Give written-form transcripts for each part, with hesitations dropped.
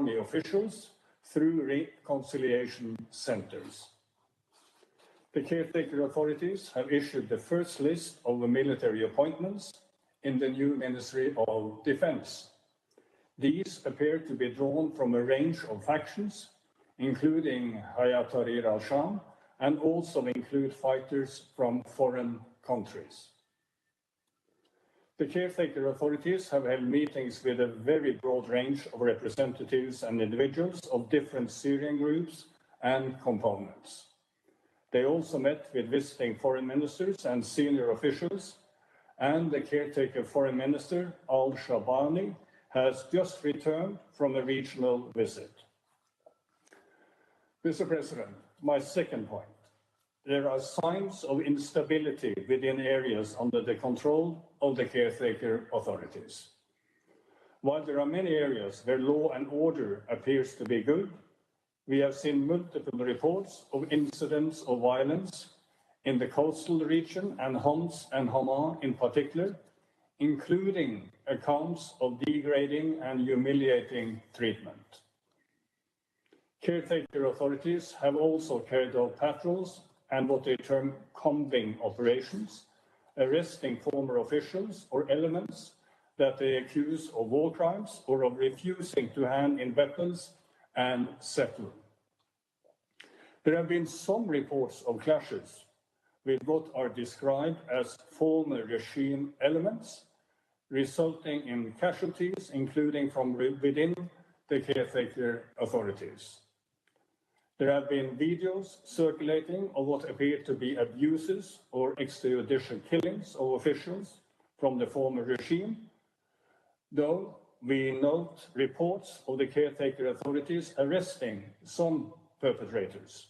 army officials through reconciliation centers. The caretaker authorities have issued the first list of the military appointments in the new Ministry of Defense. These appear to be drawn from a range of factions, including Hayat Tahrir al-Sham, and also include fighters from foreign countries. The caretaker authorities have held meetings with a very broad range of representatives and individuals of different Syrian groups and components. They also met with visiting foreign ministers and senior officials, and the caretaker foreign minister, al-Shabani, has just returned from a regional visit. Mr. President, my second point. There are signs of instability within areas under the control of the caretaker authorities. While there are many areas where law and order appears to be good, we have seen multiple reports of incidents of violence in the coastal region and Homs and Hama in particular, including accounts of degrading and humiliating treatment. Caretaker authorities have also carried out patrols and what they term combing operations, arresting former officials or elements that they accuse of war crimes or of refusing to hand in weapons and settle. There have been some reports of clashes with what are described as former regime elements, resulting in casualties, including from within the caretaker authorities. There have been videos circulating of what appear to be abuses or extrajudicial killings of officials from the former regime, though we note reports of the caretaker authorities arresting some perpetrators.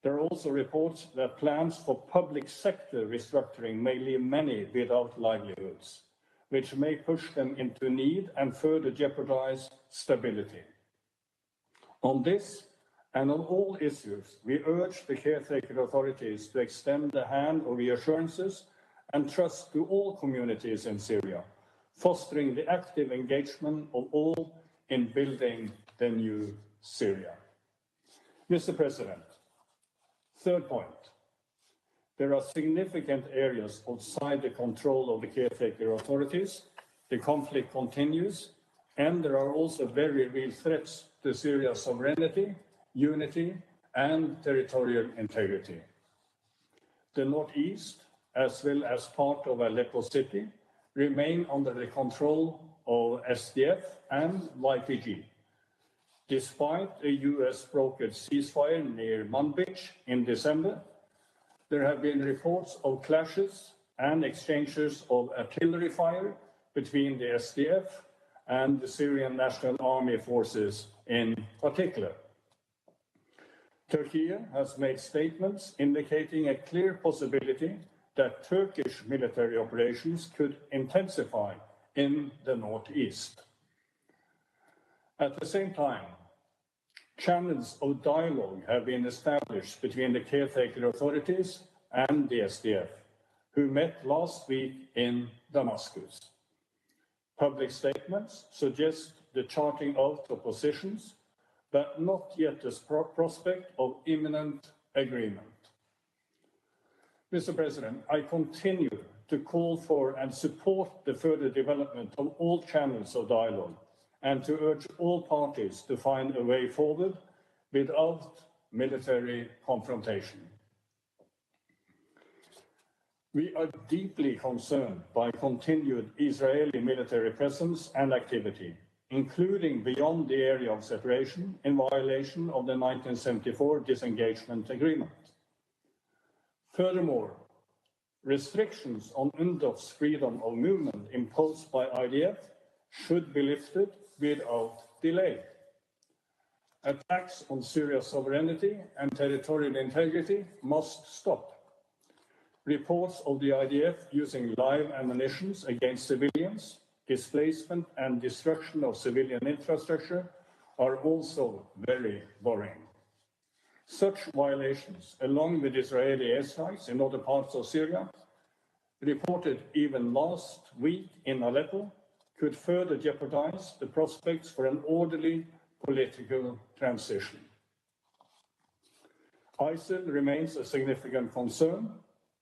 There are also reports that plans for public sector restructuring may leave many without livelihoods, which may push them into need and further jeopardize stability. On this and on all issues, we urge the caretaker authorities to extend the hand of reassurances and trust to all communities in Syria, fostering the active engagement of all in building the new Syria. Mr. President, third point, there are significant areas outside the control of the caretaker authorities. The conflict continues, and there are also very real threats to Syria's sovereignty, unity, and territorial integrity. The northeast, as well as part of Aleppo city, remain under the control of SDF and YPG. Despite a US-brokered ceasefire near Manbij in December, there have been reports of clashes and exchanges of artillery fire between the SDF and the Syrian National Army forces in particular. Turkey has made statements indicating a clear possibility that Turkish military operations could intensify in the northeast. At the same time, channels of dialogue have been established between the caretaker authorities and the SDF, who met last week in Damascus. Public statements suggest the charting out of positions, but not yet the prospect of imminent agreement. Mr. President, I continue to call for and support the further development of all channels of dialogue and to urge all parties to find a way forward without military confrontation. We are deeply concerned by continued Israeli military presence and activity, including beyond the area of separation, in violation of the 1974 disengagement agreement. Furthermore, restrictions on UNDOF's freedom of movement imposed by IDF should be lifted without delay. Attacks on Syria's sovereignty and territorial integrity must stop. Reports of the IDF using live ammunition against civilians, displacement and destruction of civilian infrastructure are also very worrying. Such violations, along with Israeli airstrikes in other parts of Syria, reported even last week in Aleppo, could further jeopardize the prospects for an orderly political transition. ISIL remains a significant concern,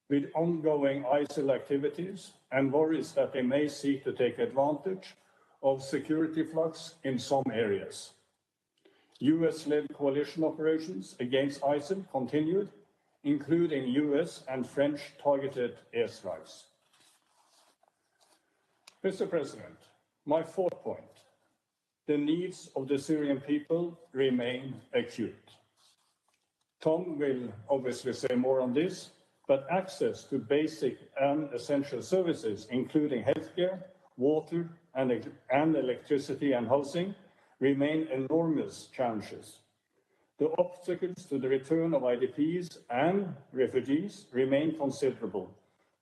with ongoing ISIL activities and worries that they may seek to take advantage of security flux in some areas. US-led coalition operations against ISIL continued, including US and French targeted airstrikes. Mr. President, my fourth point, the needs of the Syrian people remain acute. Tom will obviously say more on this, but access to basic and essential services, including healthcare, water, and electricity and housing, remain enormous challenges. The obstacles to the return of IDPs and refugees remain considerable,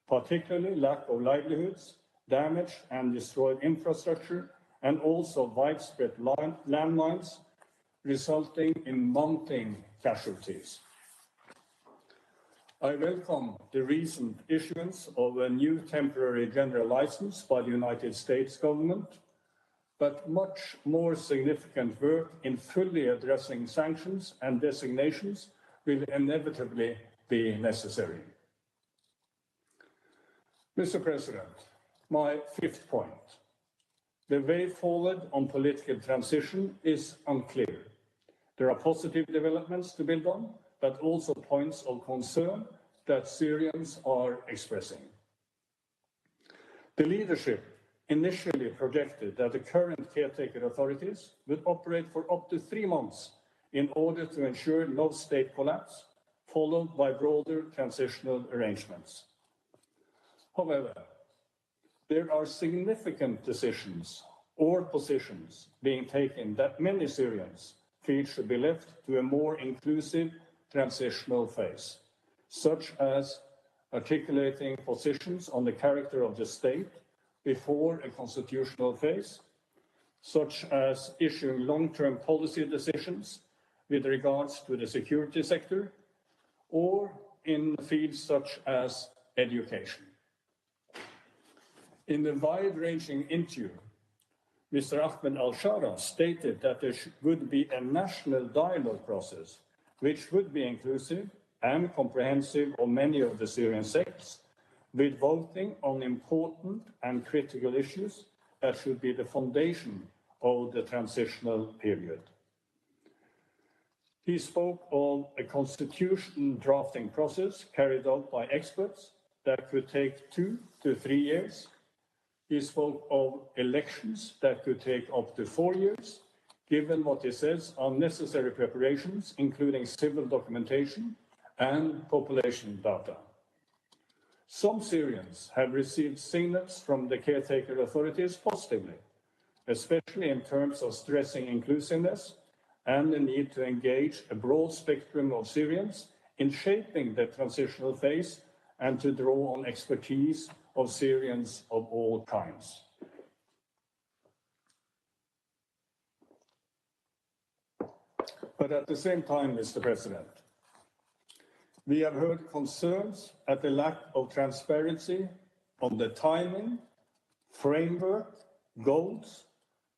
particularly lack of livelihoods, damaged and destroyed infrastructure, and also widespread landmines, resulting in mounting casualties. I welcome the recent issuance of a new temporary general license by the United States government, but much more significant work in fully addressing sanctions and designations will inevitably be necessary. Mr. President, my fifth point. The way forward on political transition is unclear. There are positive developments to build on, but also points of concern that Syrians are expressing. The leadership initially projected that the current caretaker authorities would operate for up to 3 months in order to ensure no state collapse, followed by broader transitional arrangements. However, there are significant decisions or positions being taken that many Syrians feel should be left to a more inclusive transitional phase, such as articulating positions on the character of the state before a constitutional phase, such as issuing long-term policy decisions with regards to the security sector, or in fields such as education. In the wide-ranging interview, Mr. Ahmed al-Shara stated that there would be a national dialogue process which would be inclusive and comprehensive of many of the Syrian sects, with voting on important and critical issues that should be the foundation of the transitional period. He spoke of a constitution drafting process carried out by experts that could take 2 to 3 years. He spoke of elections that could take up to 4 years, given what he says are necessary preparations, including civil documentation and population data. Some Syrians have received signals from the caretaker authorities positively, especially in terms of stressing inclusiveness and the need to engage a broad spectrum of Syrians in shaping the transitional phase and to draw on expertise of Syrians of all kinds. But at the same time, Mr. President, we have heard concerns at the lack of transparency on the timing, framework, goals,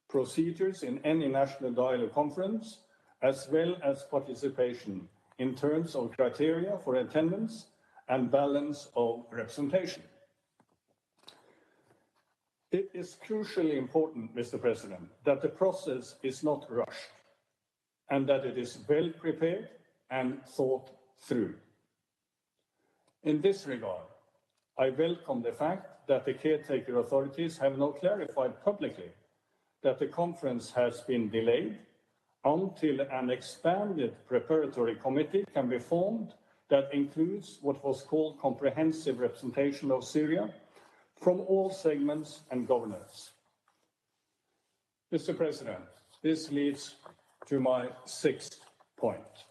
procedures in any national dialogue conference, as well as participation in terms of criteria for attendance and balance of representation. It is crucially important, Mr. President, that the process is not rushed and that it is well prepared and thought through. In this regard, I welcome the fact that the caretaker authorities have now clarified publicly that the conference has been delayed until an expanded preparatory committee can be formed that includes what was called comprehensive representation of Syria from all segments and governance. Mr. President, this leads to my sixth point.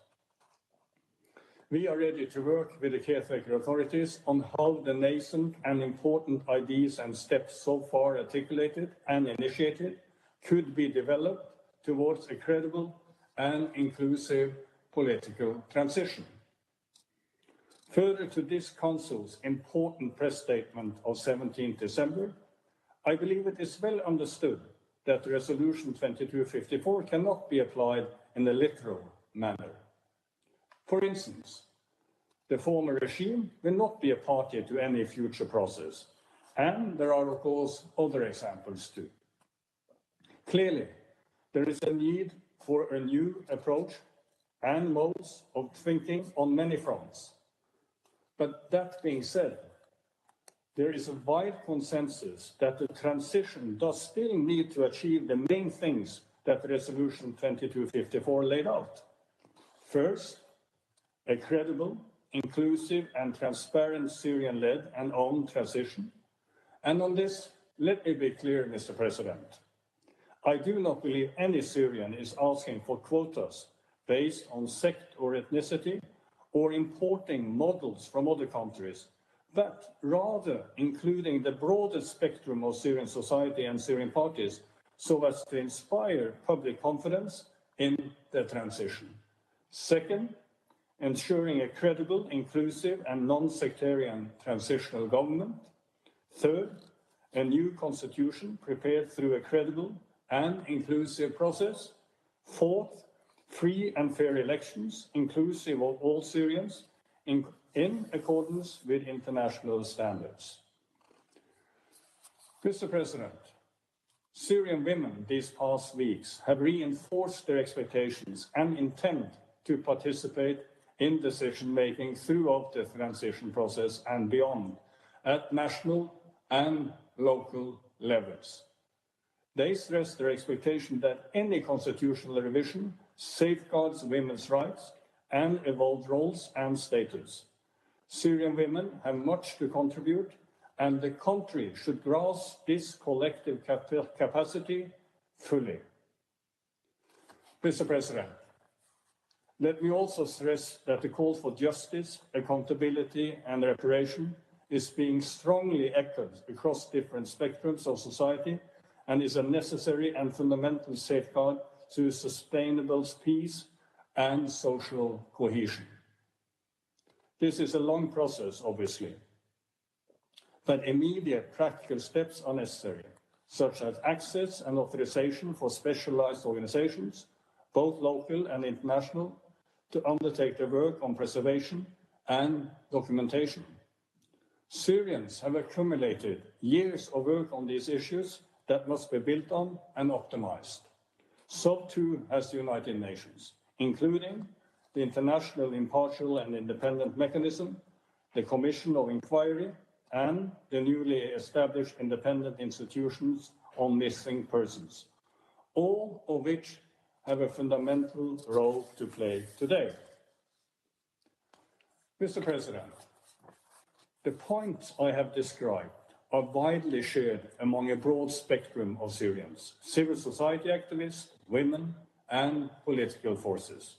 We are ready to work with the caretaker authorities on how the nascent and important ideas and steps so far articulated and initiated could be developed towards a credible and inclusive political transition. Further to this Council's important press statement of 17 December, I believe it is well understood that Resolution 2254 cannot be applied in a literal manner. For instance, the former regime will not be a party to any future process, and there are, of course, other examples too. Clearly, there is a need for a new approach and modes of thinking on many fronts. But that being said, there is a wide consensus that the transition does still need to achieve the main things that Resolution 2254 laid out. First, a credible, inclusive and transparent Syrian-led and owned transition. And on this, let me be clear, Mr. President. I do not believe any Syrian is asking for quotas based on sect or ethnicity or importing models from other countries, but rather including the broadest spectrum of Syrian society and Syrian parties so as to inspire public confidence in the transition. Second, ensuring a credible, inclusive and non-sectarian transitional government. Third, a new constitution prepared through a credible and inclusive process. Fourth, free and fair elections, inclusive of all Syrians, in accordance with international standards. Mr. President, Syrian women these past weeks have reinforced their expectations and intent to participate in decision-making throughout the transition process and beyond, at national and local levels. They stress their expectation that any constitutional revision safeguards women's rights and evolved roles and status. Syrian women have much to contribute, and the country should grasp this collective capacity fully. Mr. President, let me also stress that the call for justice, accountability and reparation is being strongly echoed across different spectrums of society and is a necessary and fundamental safeguard to sustainable peace and social cohesion. This is a long process, obviously, but immediate practical steps are necessary, such as access and authorization for specialized organizations, both local and international, to undertake their work on preservation and documentation. Syrians have accumulated years of work on these issues that must be built on and optimized. So too has the United Nations, including the International Impartial and Independent Mechanism, the Commission of Inquiry, and the newly established independent institutions on missing persons, all of which have a fundamental role to play today. Mr. President, the points I have described are widely shared among a broad spectrum of Syrians, civil society activists, women, and political forces.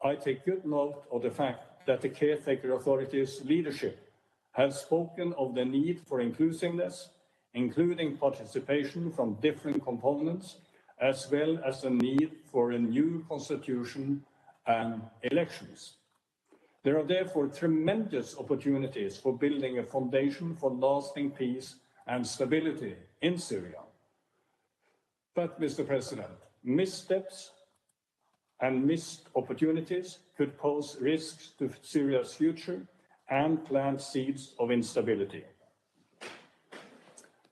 I take good note of the fact that the caretaker authorities' leadership have spoken of the need for inclusiveness, including participation from different components, as well as the need for a new constitution and elections. There are therefore tremendous opportunities for building a foundation for lasting peace and stability in Syria. But, Mr. President, missteps and missed opportunities could pose risks to Syria's future and plant seeds of instability.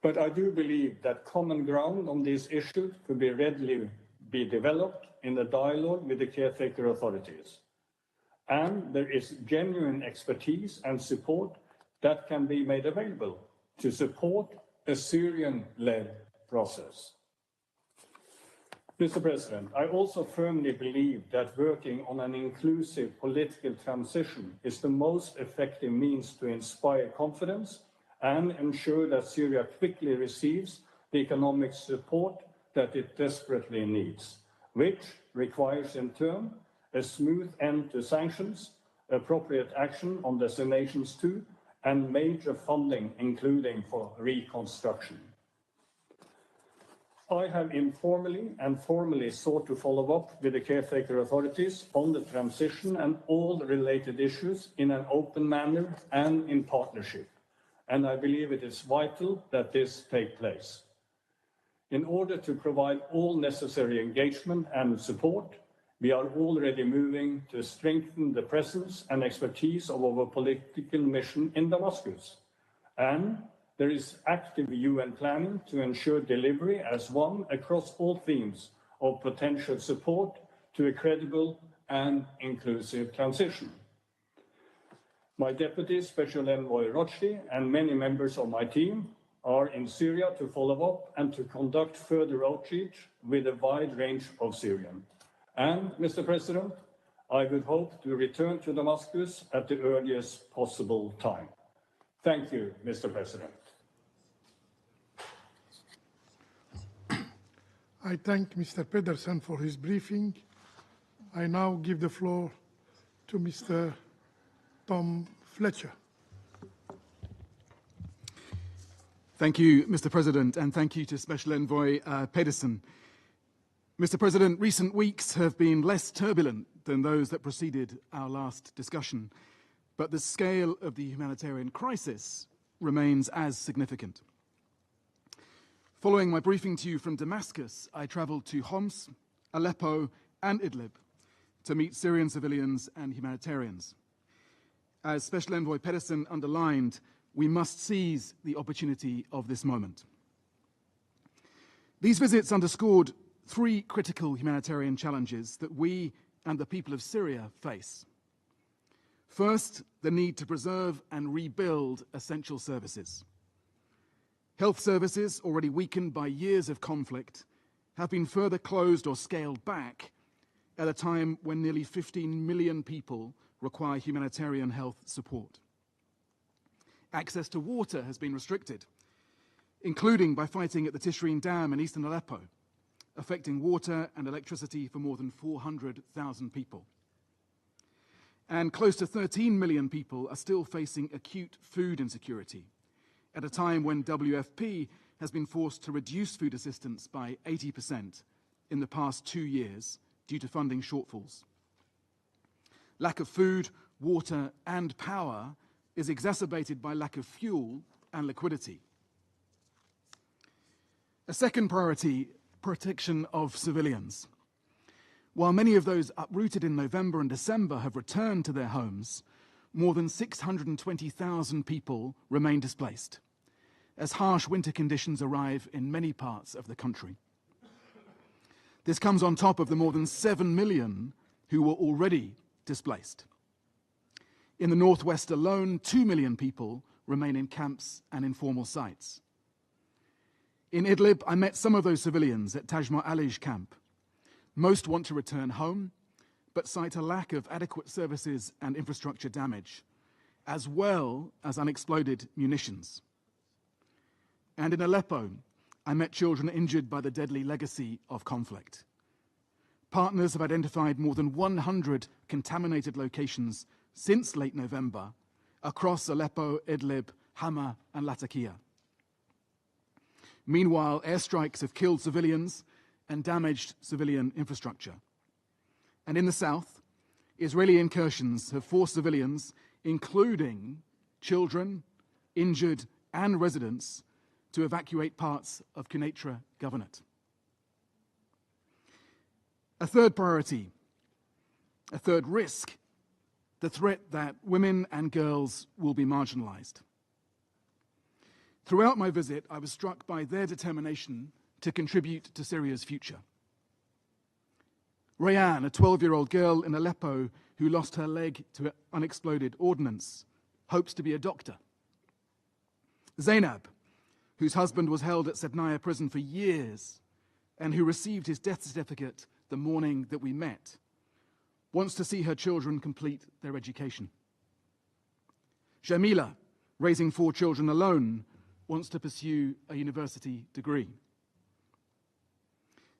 But I do believe that common ground on these issues could readily be developed in a dialogue with the caretaker authorities. And there is genuine expertise and support that can be made available to support a Syrian-led process. Mr. President, I also firmly believe that working on an inclusive political transition is the most effective means to inspire confidence and ensure that Syria quickly receives the economic support that it desperately needs, which requires in turn a smooth end to sanctions, appropriate action on destinations too, and major funding, including for reconstruction. I have informally and formally sought to follow up with the caretaker authorities on the transition and all related issues in an open manner and in partnership. and I believe it is vital that this take place. In order to provide all necessary engagement and support, we are already moving to strengthen the presence and expertise of our political mission in Damascus. And there is active UN planning to ensure delivery as one across all themes of potential support to a credible and inclusive transition. My Deputy Special Envoy Rochdi and many members of my team are in Syria to follow up and to conduct further outreach with a wide range of Syrians. And, Mr. President, I would hope to return to Damascus at the earliest possible time. Thank you, Mr. President. I thank Mr. Pedersen for his briefing. I now give the floor to Mr. Tom Fletcher. Thank you, Mr. President, and thank you to Special Envoy Pedersen. Mr. President, recent weeks have been less turbulent than those that preceded our last discussion, but the scale of the humanitarian crisis remains as significant. Following my briefing to you from Damascus, I traveled to Homs, Aleppo, and Idlib to meet Syrian civilians and humanitarians. As Special Envoy Pedersen underlined, we must seize the opportunity of this moment. These visits underscored three critical humanitarian challenges that we and the people of Syria face. First, the need to preserve and rebuild essential services. Health services, already weakened by years of conflict, have been further closed or scaled back at a time when nearly 15 million people require humanitarian health support. Access to water has been restricted, including by fighting at the Tishreen Dam in eastern Aleppo, affecting water and electricity for more than 400,000 people. And close to 13 million people are still facing acute food insecurity, at a time when WFP has been forced to reduce food assistance by 80% in the past 2 years due to funding shortfalls. Lack of food, water, and power is exacerbated by lack of fuel and liquidity. A second priority, protection of civilians. While many of those uprooted in November and December have returned to their homes, more than 620,000 people remain displaced, as harsh winter conditions arrive in many parts of the country. This comes on top of the more than 7 million who were already displaced. In the northwest alone, 2 million people remain in camps and informal sites. In Idlib, I met some of those civilians at Tajma Alij camp. Most want to return home, but cite a lack of adequate services and infrastructure damage, as well as unexploded munitions. And in Aleppo, I met children injured by the deadly legacy of conflict. Partners have identified more than 100 contaminated locations since late November across Aleppo, Idlib, Hama, and Latakia. Meanwhile, airstrikes have killed civilians and damaged civilian infrastructure. And in the south, Israeli incursions have forced civilians, including children, injured, and residents, to evacuate parts of Quneitra Governorate. A third priority, a third risk, the threat that women and girls will be marginalized. Throughout my visit, I was struck by their determination to contribute to Syria's future. Rayan, a 12-year-old girl in Aleppo who lost her leg to unexploded ordnance, hopes to be a doctor. Zainab, whose husband was held at Sednaya prison for years and who received his death certificate the morning that we met, wants to see her children complete their education. Jamila, raising 4 children alone, wants to pursue a university degree.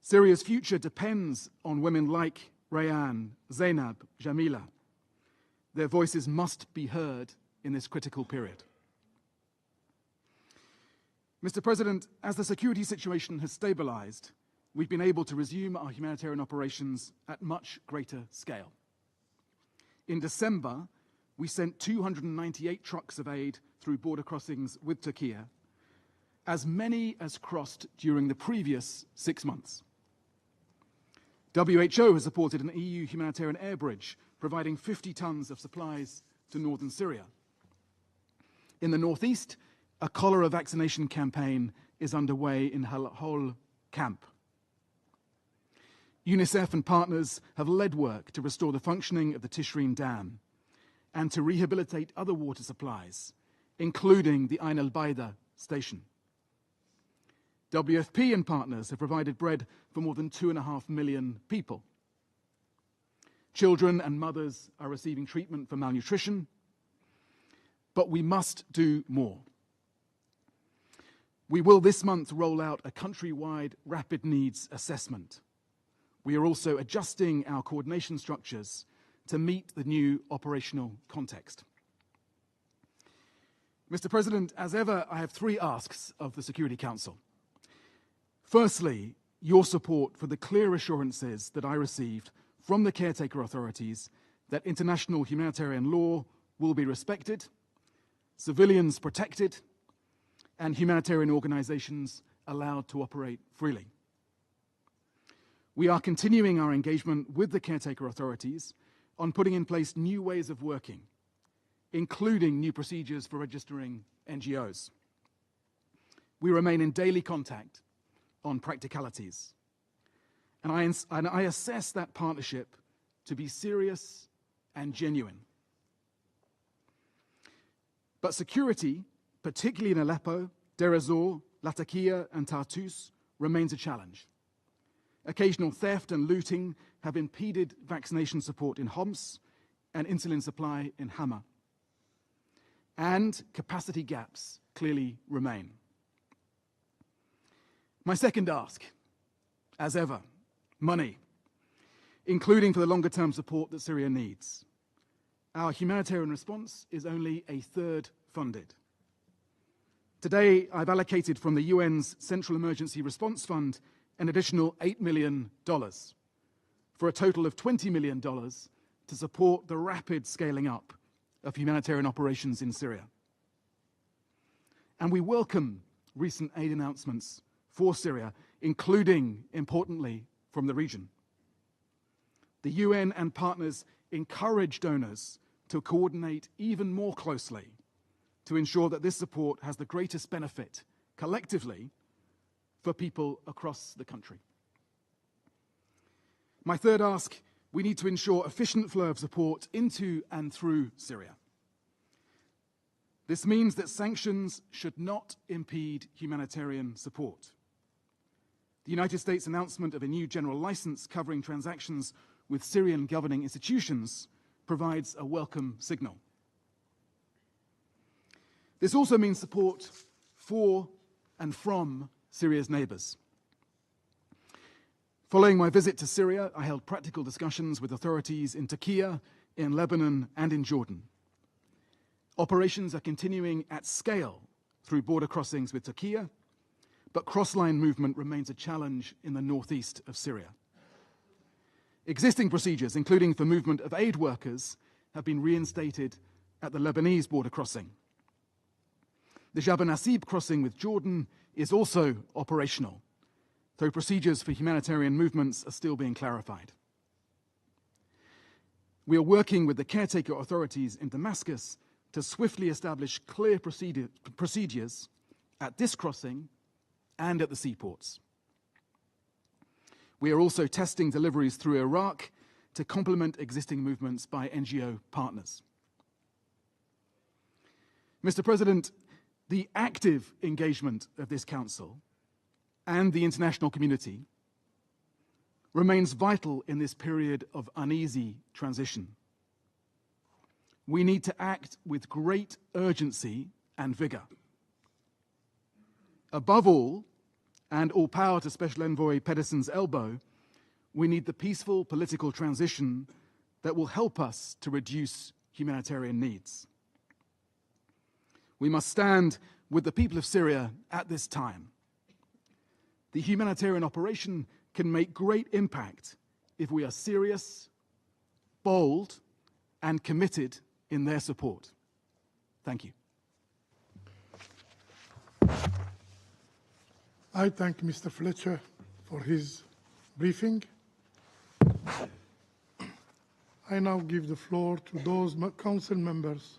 Syria's future depends on women like Rayan, Zainab, Jamila. Their voices must be heard in this critical period. Mr. President, as the security situation has stabilized, we've been able to resume our humanitarian operations at much greater scale. In December, we sent 298 trucks of aid through border crossings with Turkey, as many as crossed during the previous 6 months. WHO has supported an EU humanitarian air bridge, providing 50 tons of supplies to northern Syria. In the northeast, a cholera vaccination campaign is underway in Hol camp. UNICEF and partners have led work to restore the functioning of the Tishreen Dam and to rehabilitate other water supplies, including the Ain al-Baida station. WFP and partners have provided bread for more than 2.5 million people. Children and mothers are receiving treatment for malnutrition, but we must do more. We will this month roll out a countrywide rapid needs assessment. We are also adjusting our coordination structures to meet the new operational context. Mr. President, as ever, I have 3 asks of the Security Council. Firstly, your support for the clear assurances that I received from the caretaker authorities that international humanitarian law will be respected, civilians protected, and humanitarian organizations allowed to operate freely. We are continuing our engagement with the caretaker authorities on putting in place new ways of working, including new procedures for registering NGOs. We remain in daily contact on practicalities, and I assess that partnership to be serious and genuine. But security, particularly in Aleppo, Deir ez-Zor, Latakia, and Tartus, remains a challenge. Occasional theft and looting have impeded vaccination support in Homs and insulin supply in Hama. And capacity gaps clearly remain. My second ask, as ever, money, including for the longer-term support that Syria needs. Our humanitarian response is only a third funded. Today, I've allocated from the UN's Central Emergency Response Fund an additional $8 million, for a total of $20 million to support the rapid scaling up of humanitarian operations in Syria. And we welcome recent aid announcements for Syria, including, importantly, from the region. The UN and partners encourage donors to coordinate even more closely to ensure that this support has the greatest benefit, collectively, for people across the country. My third ask, we need to ensure efficient flow of support into and through Syria. This means that sanctions should not impede humanitarian support. The United States announcement of a new general license covering transactions with Syrian governing institutions provides a welcome signal. This also means support for and from Syria's neighbors. Following my visit to Syria, I held practical discussions with authorities in Turkey, in Lebanon, and in Jordan. Operations are continuing at scale through border crossings with Turkey, but cross-line movement remains a challenge in the northeast of Syria. Existing procedures, including for movement of aid workers, have been reinstated at the Lebanese border crossing. The Jabal Nasib crossing with Jordan is also operational, though procedures for humanitarian movements are still being clarified. We are working with the caretaker authorities in Damascus to swiftly establish clear procedures at this crossing and at the seaports. We are also testing deliveries through Iraq to complement existing movements by NGO partners. Mr. President, the active engagement of this Council and the international community remains vital in this period of uneasy transition. We need to act with great urgency and vigor. Above all, and all power to Special Envoy Pedersen's elbow, we need the peaceful political transition that will help us to reduce humanitarian needs. We must stand with the people of Syria at this time. The humanitarian operation can make great impact if we are serious, bold, and committed in their support. Thank you. I thank Mr. Fletcher for his briefing. I now give the floor to those council members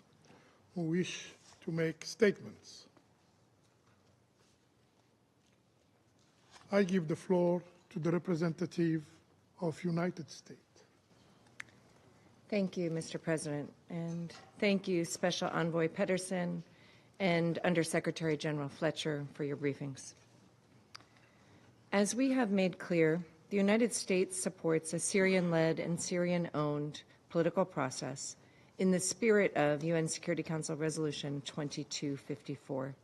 who wish to make statements. I give the floor to the representative of United States. Thank you, Mr. President, and thank you, Special Envoy Pedersen and Undersecretary General Fletcher, for your briefings. As we have made clear, the United States supports a Syrian-led and Syrian-owned political process in the spirit of UN Security Council Resolution 2254.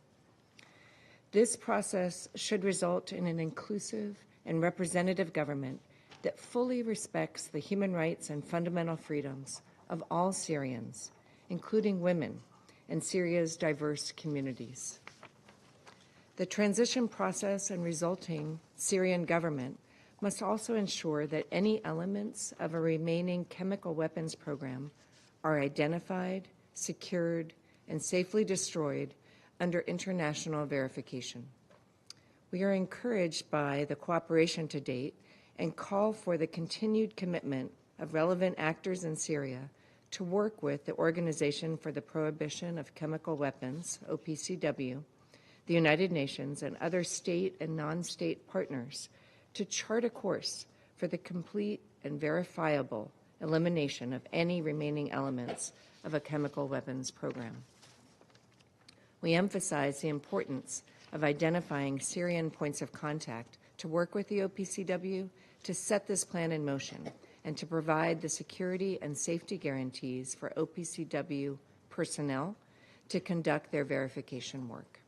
This process should result in an inclusive and representative government that fully respects the human rights and fundamental freedoms of all Syrians, including women and Syria's diverse communities. The transition process and resulting Syrian government must also ensure that any elements of a remaining chemical weapons program are identified, secured, and safely destroyed under international verification. We are encouraged by the cooperation to date and call for the continued commitment of relevant actors in Syria to work with the Organization for the Prohibition of Chemical Weapons, OPCW, the United Nations, and other state and non-state partners to chart a course for the complete and verifiable elimination of any remaining elements of a chemical weapons program. We emphasize the importance of identifying Syrian points of contact to work with the OPCW to set this plan in motion and to provide the security and safety guarantees for OPCW personnel to conduct their verification work.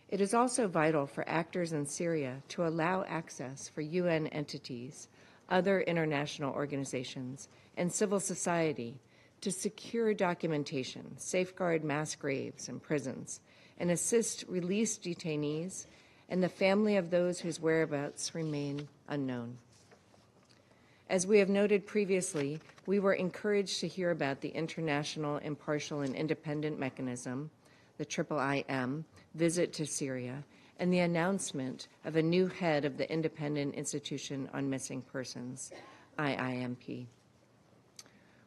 It is also vital for actors in Syria to allow access for UN entities, other international organizations, and civil society to secure documentation, safeguard mass graves and prisons, and assist released detainees and the family of those whose whereabouts remain unknown. As we have noted previously, we were encouraged to hear about the International Impartial and Independent Mechanism, the IIIM, visit to Syria, and the announcement of a new head of the Independent Institution on Missing Persons, IIMP.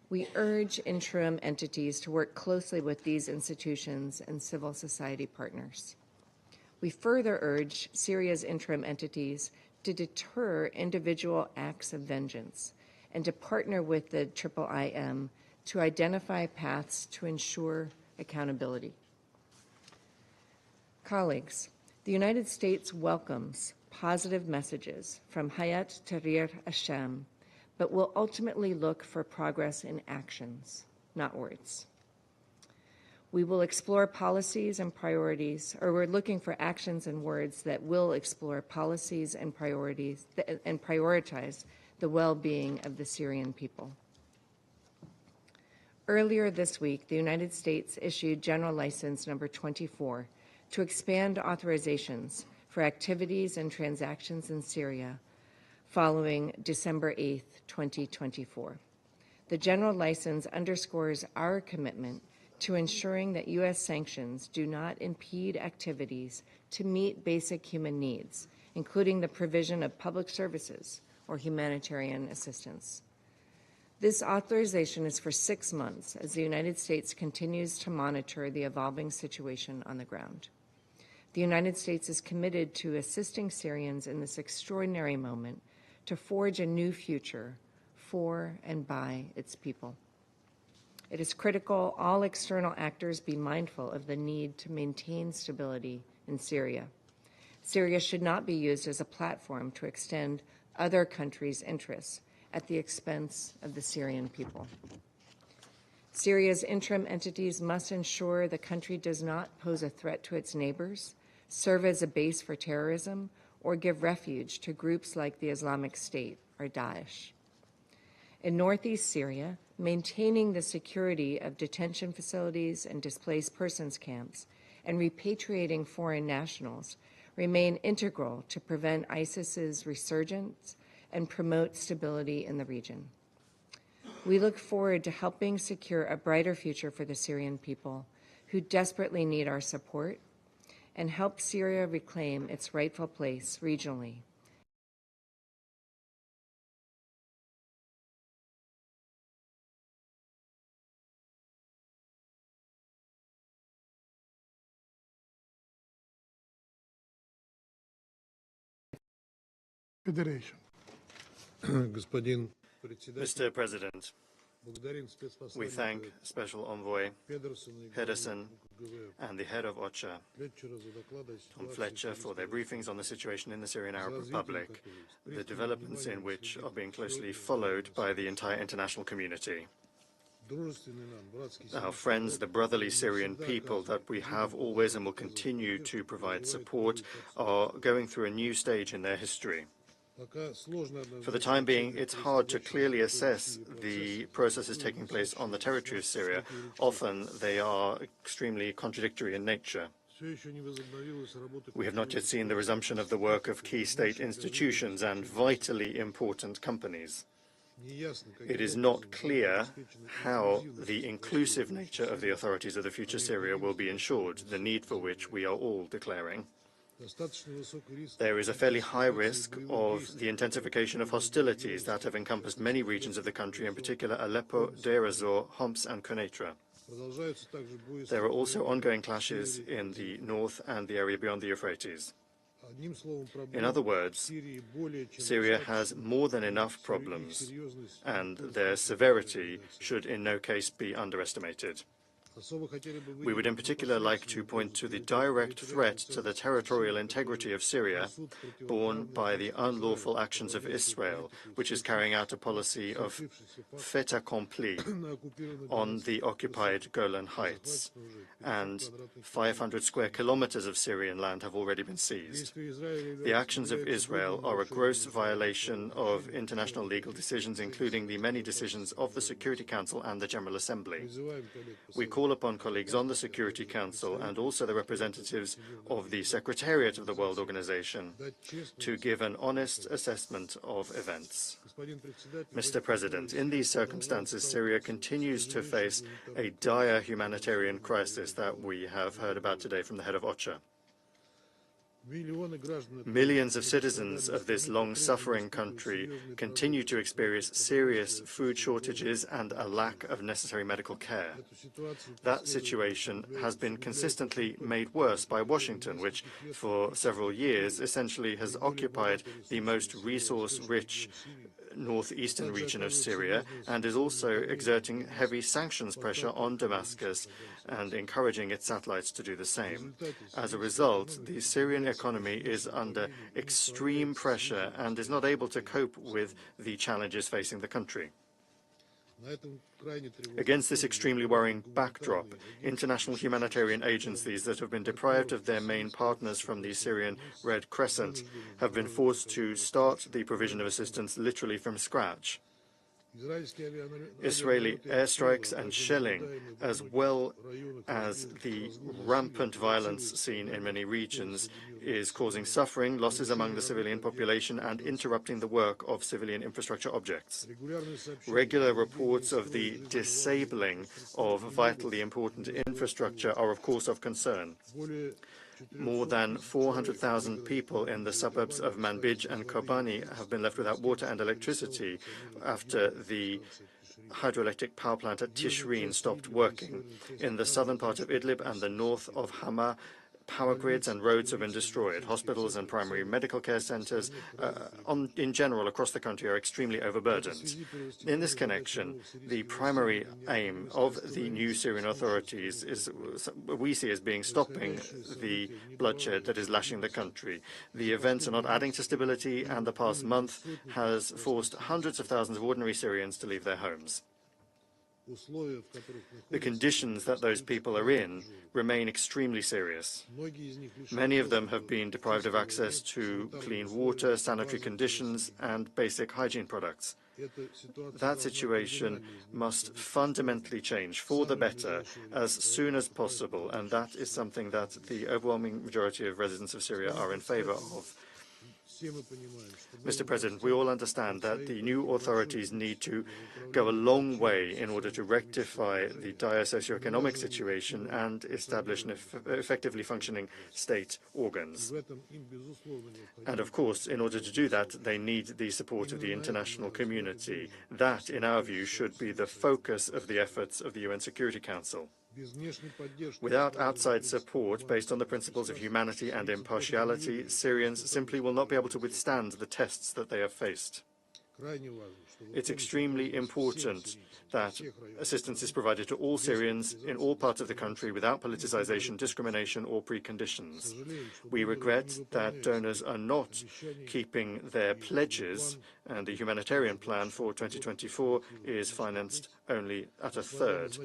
We urge interim entities to work closely with these institutions and civil society partners. We further urge Syria's interim entities to deter individual acts of vengeance and to partner with the IIIM to identify paths to ensure accountability. Colleagues, the United States welcomes positive messages from Hayat Tahrir al-Sham, but will ultimately look for progress in actions, not words. We will explore policies and priorities, or we're looking for actions and words that will explore policies and priorities and prioritize the well-being of the Syrian people. Earlier this week, the United States issued General License Number 24 to expand authorizations for activities and transactions in Syria following December 8, 2024. The General License underscores our commitment to ensuring that U.S. sanctions do not impede activities to meet basic human needs, including the provision of public services or humanitarian assistance. This authorization is for 6 months as the United States continues to monitor the evolving situation on the ground. The United States is committed to assisting Syrians in this extraordinary moment to forge a new future for and by its people. It is critical all external actors be mindful of the need to maintain stability in Syria. Syria should not be used as a platform to extend other countries' interests at the expense of the Syrian people. Syria's interim entities must ensure the country does not pose a threat to its neighbors, serve as a base for terrorism, or give refuge to groups like the Islamic State or Daesh. In northeast Syria, maintaining the security of detention facilities and displaced persons camps and repatriating foreign nationals remain integral to prevent ISIS's resurgence and promote stability in the region. We look forward to helping secure a brighter future for the Syrian people who desperately need our support and help Syria reclaim its rightful place regionally. Federation. Mr. President, we thank Special Envoy Pedersen and the head of OCHA, Tom Fletcher, for their briefings on the situation in the Syrian Arab Republic, the developments in which are being closely followed by the entire international community. Our friends, the brotherly Syrian people that we have always and will continue to provide support, are going through a new stage in their history. For the time being, it's hard to clearly assess the processes taking place on the territory of Syria. Often they are extremely contradictory in nature. We have not yet seen the resumption of the work of key state institutions and vitally important companies. It is not clear how the inclusive nature of the authorities of the future Syria will be ensured, the need for which we are all declaring. There is a fairly high risk of the intensification of hostilities that have encompassed many regions of the country, in particular Aleppo, Deir ez-Zor, Homs and Quneitra. There are also ongoing clashes in the north and the area beyond the Euphrates. In other words, Syria has more than enough problems, and their severity should in no case be underestimated. We would in particular like to point to the direct threat to the territorial integrity of Syria borne by the unlawful actions of Israel, which is carrying out a policy of fait accompli on the occupied Golan Heights, and 500 square kilometers of Syrian land have already been seized. The actions of Israel are a gross violation of international legal decisions, including the many decisions of the Security Council and the General Assembly. We call upon colleagues on the Security Council and also the representatives of the Secretariat of the World Organization to give an honest assessment of events. Mr. President, in these circumstances, Syria continues to face a dire humanitarian crisis that we have heard about today from the head of OCHA. Millions of citizens of this long-suffering country continue to experience serious food shortages and a lack of necessary medical care. That situation has been consistently made worse by Washington, which for several years essentially has occupied the most resource-rich northeastern region of Syria and is also exerting heavy sanctions pressure on Damascus and encouraging its satellites to do the same. As a result, the Syrian economy is under extreme pressure and is not able to cope with the challenges facing the country. Against this extremely worrying backdrop, international humanitarian agencies that have been deprived of their main partners from the Syrian Red Crescent have been forced to start the provision of assistance literally from scratch. Israeli airstrikes and shelling, as well as the rampant violence seen in many regions, is causing suffering, losses among the civilian population, and interrupting the work of civilian infrastructure objects. Regular reports of the disabling of vitally important infrastructure are, of course, of concern. More than 400,000 people in the suburbs of Manbij and Kobani have been left without water and electricity after the hydroelectric power plant at Tishreen stopped working. In the southern part of Idlib and the north of Hama, power grids and roads have been destroyed. Hospitals and primary medical care centers in general across the country are extremely overburdened. In this connection, the primary aim of the new Syrian authorities is we see as being stopping the bloodshed that is lashing the country. The events are not adding to stability, and the past month has forced hundreds of thousands of ordinary Syrians to leave their homes. The conditions that those people are in remain extremely serious. Many of them have been deprived of access to clean water, sanitary conditions, and basic hygiene products. That situation must fundamentally change for the better as soon as possible, and that is something that the overwhelming majority of residents of Syria are in favor of. Mr. President, we all understand that the new authorities need to go a long way in order to rectify the dire socioeconomic situation and establish an effectively functioning state organs. And of course, in order to do that, they need the support of the international community. That, in our view, should be the focus of the efforts of the UN Security Council. Without outside support based on the principles of humanity and impartiality, Syrians simply will not be able to withstand the tests that they have faced. It's extremely important that assistance is provided to all Syrians in all parts of the country without politicization, discrimination, or preconditions. We regret that donors are not keeping their pledges, and the humanitarian plan for 2024 is financed only at a third.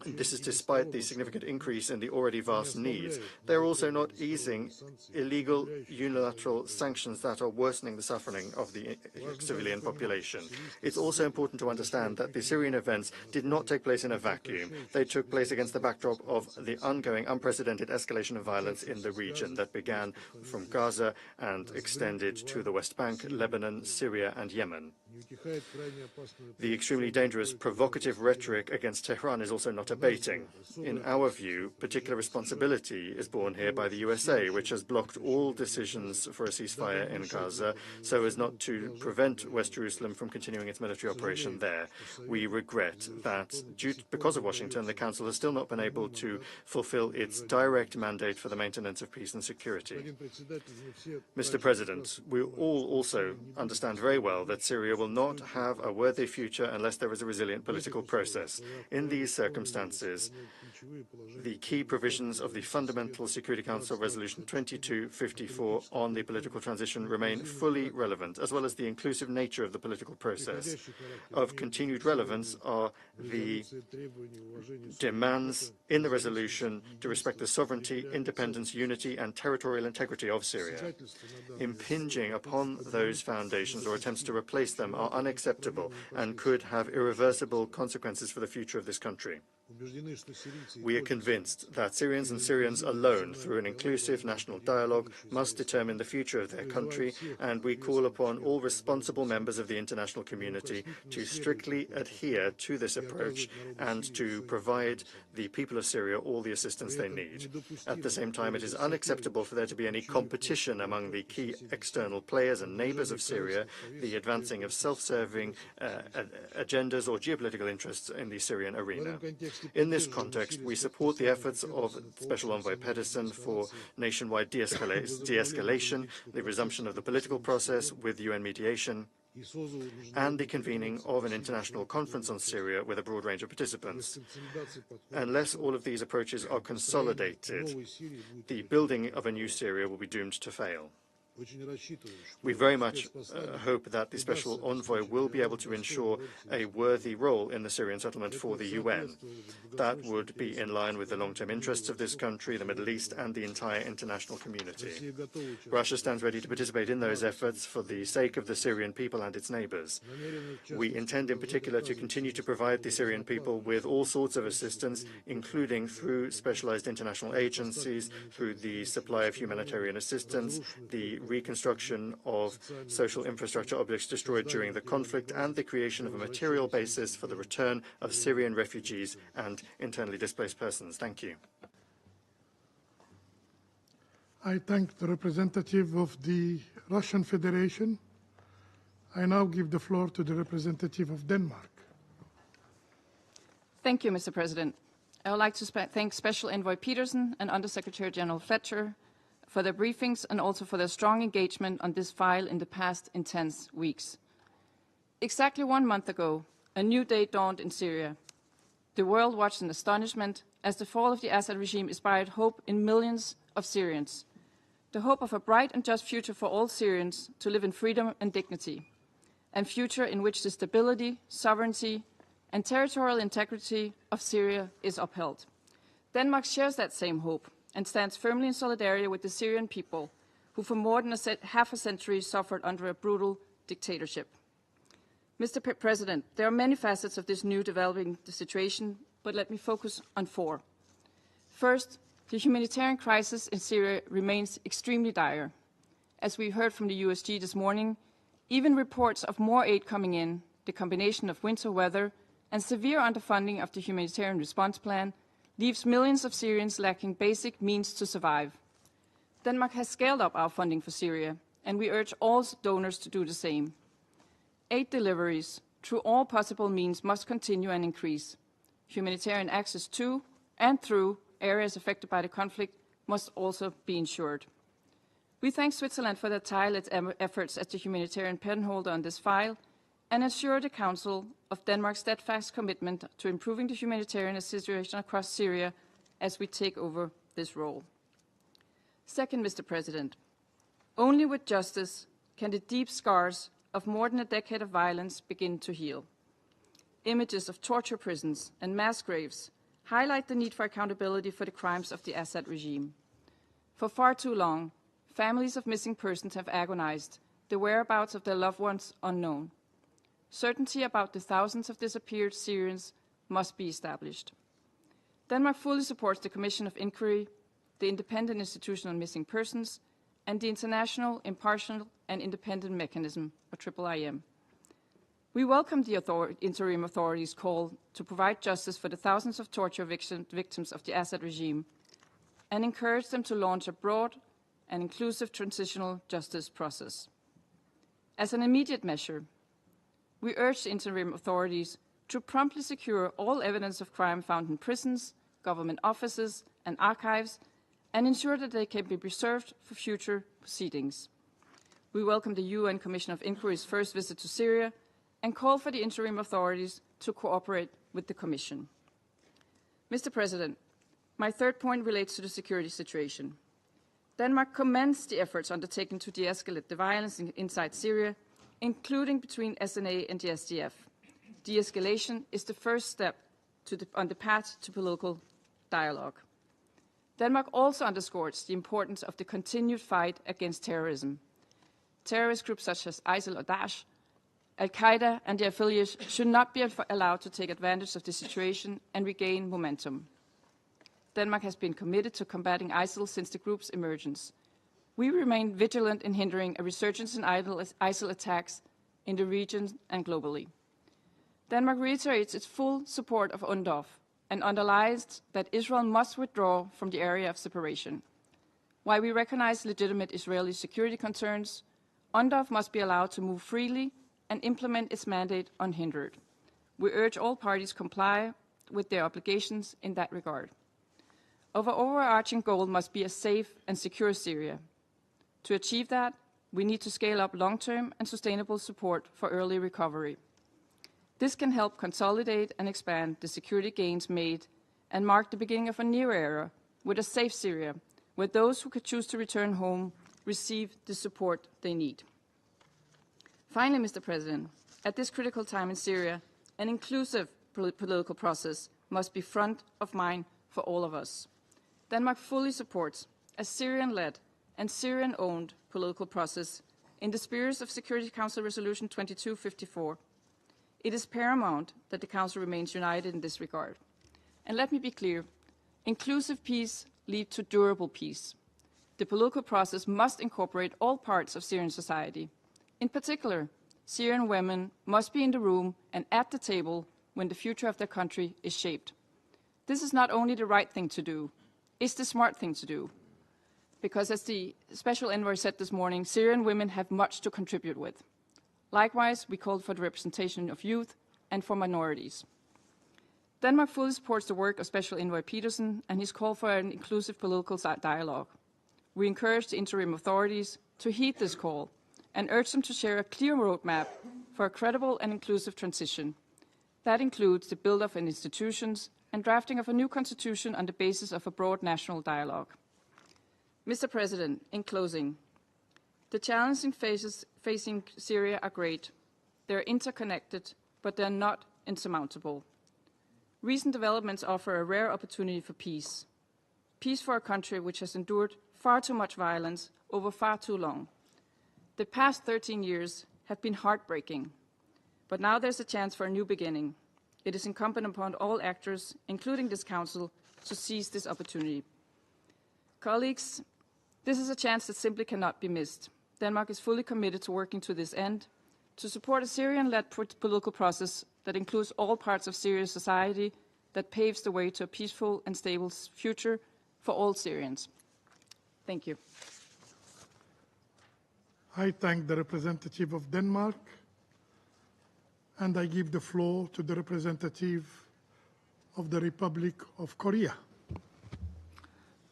This is despite the significant increase in the already vast needs. They're also not easing illegal unilateral sanctions that are worsening the suffering of the civilian population. It's also important to understand that the Syrian events did not take place in a vacuum. They took place against the backdrop of the ongoing unprecedented escalation of violence in the region that began from Gaza and extended to the West Bank, Lebanon, Syria, and Yemen. The extremely dangerous, provocative rhetoric against Tehran is also not abating. In our view, particular responsibility is borne here by the USA, which has blocked all decisions for a ceasefire in Gaza so as not to prevent West Jerusalem from continuing its military operation there. We regret that, because of Washington, the Council has still not been able to fulfill its direct mandate for the maintenance of peace and security. Mr. President, we all also understand very well that Syria will not have a worthy future unless there is a resilient political process. In these circumstances, the key provisions of the Fundamental Security Council Resolution 2254 on the political transition remain fully relevant, as well as the inclusive nature of the political process. Of continued relevance are the demands in the resolution to respect the sovereignty, independence, unity, and territorial integrity of Syria. Impinging upon those foundations or attempts to replace them are unacceptable and could have irreversible consequences for the future of this country. We are convinced that Syrians and Syrians alone, through an inclusive national dialogue, must determine the future of their country, and we call upon all responsible members of the international community to strictly adhere to this approach and to provide the people of Syria all the assistance they need. At the same time, it is unacceptable for there to be any competition among the key external players and neighbors of Syria, the advancing of self-serving agendas or geopolitical interests in the Syrian arena. In this context, we support the efforts of Special Envoy Pedersen for nationwide de-escalation, the resumption of the political process with UN mediation, and the convening of an international conference on Syria with a broad range of participants. Unless all of these approaches are consolidated, the building of a new Syria will be doomed to fail. We very much hope that the Special Envoy will be able to ensure a worthy role in the Syrian settlement for the UN. That would be in line with the long-term interests of this country, the Middle East, and the entire international community. Russia stands ready to participate in those efforts for the sake of the Syrian people and its neighbors. We intend in particular to continue to provide the Syrian people with all sorts of assistance, including through specialized international agencies, through the supply of humanitarian assistance, the reconstruction of social infrastructure objects destroyed during the conflict, and the creation of a material basis for the return of Syrian refugees and internally displaced persons. Thank you. I thank the representative of the Russian Federation. I now give the floor to the representative of Denmark. Thank you, Mr. President. I would like to thank Special Envoy Pedersen and Undersecretary General Fletcher for their briefings and also for their strong engagement on this file in the past intense weeks. Exactly 1 month ago, a new day dawned in Syria. The world watched in astonishment as the fall of the Assad regime inspired hope in millions of Syrians. The hope of a bright and just future for all Syrians to live in freedom and dignity, and future in which the stability, sovereignty, and territorial integrity of Syria is upheld. Denmark shares that same hope and stands firmly in solidarity with the Syrian people, who for more than half a century suffered under a brutal dictatorship. Mr. President, there are many facets of this new developing situation, but let me focus on 4. First, the humanitarian crisis in Syria remains extremely dire. As we heard from the USG this morning, even reports of more aid coming in, the combination of winter weather and severe underfunding of the humanitarian response plan leaves millions of Syrians lacking basic means to survive. Denmark has scaled up our funding for Syria, and we urge all donors to do the same. Aid deliveries through all possible means must continue and increase. Humanitarian access to and through areas affected by the conflict must also be ensured. We thank Switzerland for their tireless efforts as the humanitarian penholder on this file and assure the Council of Denmark's steadfast commitment to improving the humanitarian situation across Syria as we take over this role. Second, Mr. President, only with justice can the deep scars of more than a decade of violence begin to heal. Images of torture prisons and mass graves highlight the need for accountability for the crimes of the Assad regime. For far too long, families of missing persons have agonized, the whereabouts of their loved ones unknown. Certainty about the thousands of disappeared Syrians must be established. Denmark fully supports the Commission of Inquiry, the Independent Institution on Missing Persons, and the International Impartial and Independent Mechanism, or IIIM. We welcome the interim authorities' call to provide justice for the thousands of torture victims of the Assad regime and encourage them to launch a broad and inclusive transitional justice process. As an immediate measure, we urge the interim authorities to promptly secure all evidence of crime found in prisons, government offices, and archives, and ensure that they can be preserved for future proceedings. We welcome the UN Commission of Inquiry's first visit to Syria and call for the interim authorities to cooperate with the Commission. Mr. President, my third point relates to the security situation. Denmark commends the efforts undertaken to de-escalate the violence inside Syria, including between SNA and the SDF. De-escalation is the first step on the path to political dialogue. Denmark also underscores the importance of the continued fight against terrorism. Terrorist groups such as ISIL or Daesh, Al-Qaeda and their affiliates should not be allowed to take advantage of the situation and regain momentum. Denmark has been committed to combating ISIL since the group's emergence. We remain vigilant in hindering a resurgence in ISIL attacks in the region and globally. Denmark reiterates its full support of UNDOF and underlines that Israel must withdraw from the area of separation. While we recognize legitimate Israeli security concerns, UNDOF must be allowed to move freely and implement its mandate unhindered. We urge all parties to comply with their obligations in that regard. Our overarching goal must be a safe and secure Syria. To achieve that, we need to scale up long-term and sustainable support for early recovery. This can help consolidate and expand the security gains made and mark the beginning of a new era with a safe Syria, where those who could choose to return home receive the support they need. Finally, Mr. President, at this critical time in Syria, an inclusive political process must be front of mind for all of us. Denmark fully supports a Syrian-led and Syrian-owned political process in the spirit of Security Council Resolution 2254. It is paramount that the Council remains united in this regard. And let me be clear, inclusive peace leads to durable peace. The political process must incorporate all parts of Syrian society. In particular, Syrian women must be in the room and at the table when the future of their country is shaped. This is not only the right thing to do, it's the smart thing to do. Because as the Special Envoy said this morning, Syrian women have much to contribute with. Likewise, we called for the representation of youth and for minorities. Denmark fully supports the work of Special Envoy Peterson and his call for an inclusive political dialogue. We encourage the interim authorities to heed this call and urge them to share a clear roadmap for a credible and inclusive transition. That includes the build-up of institutions and drafting of a new constitution on the basis of a broad national dialogue. Mr. President, in closing, the challenges facing Syria are great. They're interconnected, but they're not insurmountable. Recent developments offer a rare opportunity for peace. Peace for a country which has endured far too much violence over far too long. The past 13 years have been heartbreaking, but now there's a chance for a new beginning. It is incumbent upon all actors, including this Council, to seize this opportunity. Colleagues, this is a chance that simply cannot be missed. Denmark is fully committed to working to this end, to support a Syrian-led political process that includes all parts of Syria's society, that paves the way to a peaceful and stable future for all Syrians. Thank you. I thank the representative of Denmark, and I give the floor to the representative of the Republic of Korea.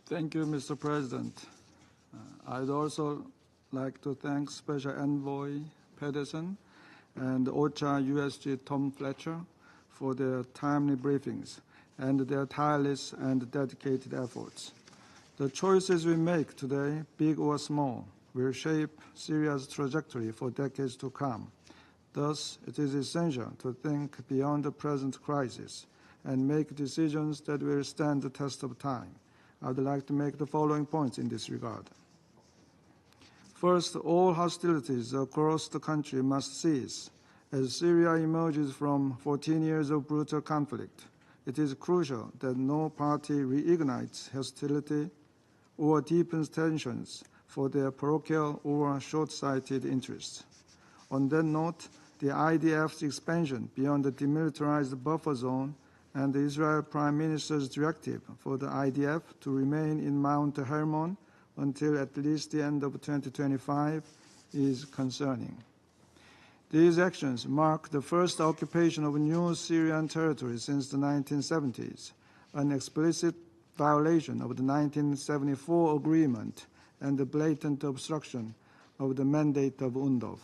Thank you, Mr. President. I'd also like to thank Special Envoy Pedersen and OCHA USG Tom Fletcher for their timely briefings and their tireless and dedicated efforts. The choices we make today, big or small, will shape Syria's trajectory for decades to come. Thus, it is essential to think beyond the present crisis and make decisions that will stand the test of time. I would like to make the following points in this regard. First, all hostilities across the country must cease. As Syria emerges from 14 years of brutal conflict, it is crucial that no party reignites hostility or deepens tensions for their parochial or short-sighted interests. On that note, the IDF's expansion beyond the demilitarized buffer zone and the Israel Prime Minister's directive for the IDF to remain in Mount Hermon until at least the end of 2025 is concerning. These actions mark the first occupation of new Syrian territory since the 1970s, an explicit violation of the 1974 agreement and the blatant obstruction of the mandate of UNDOF.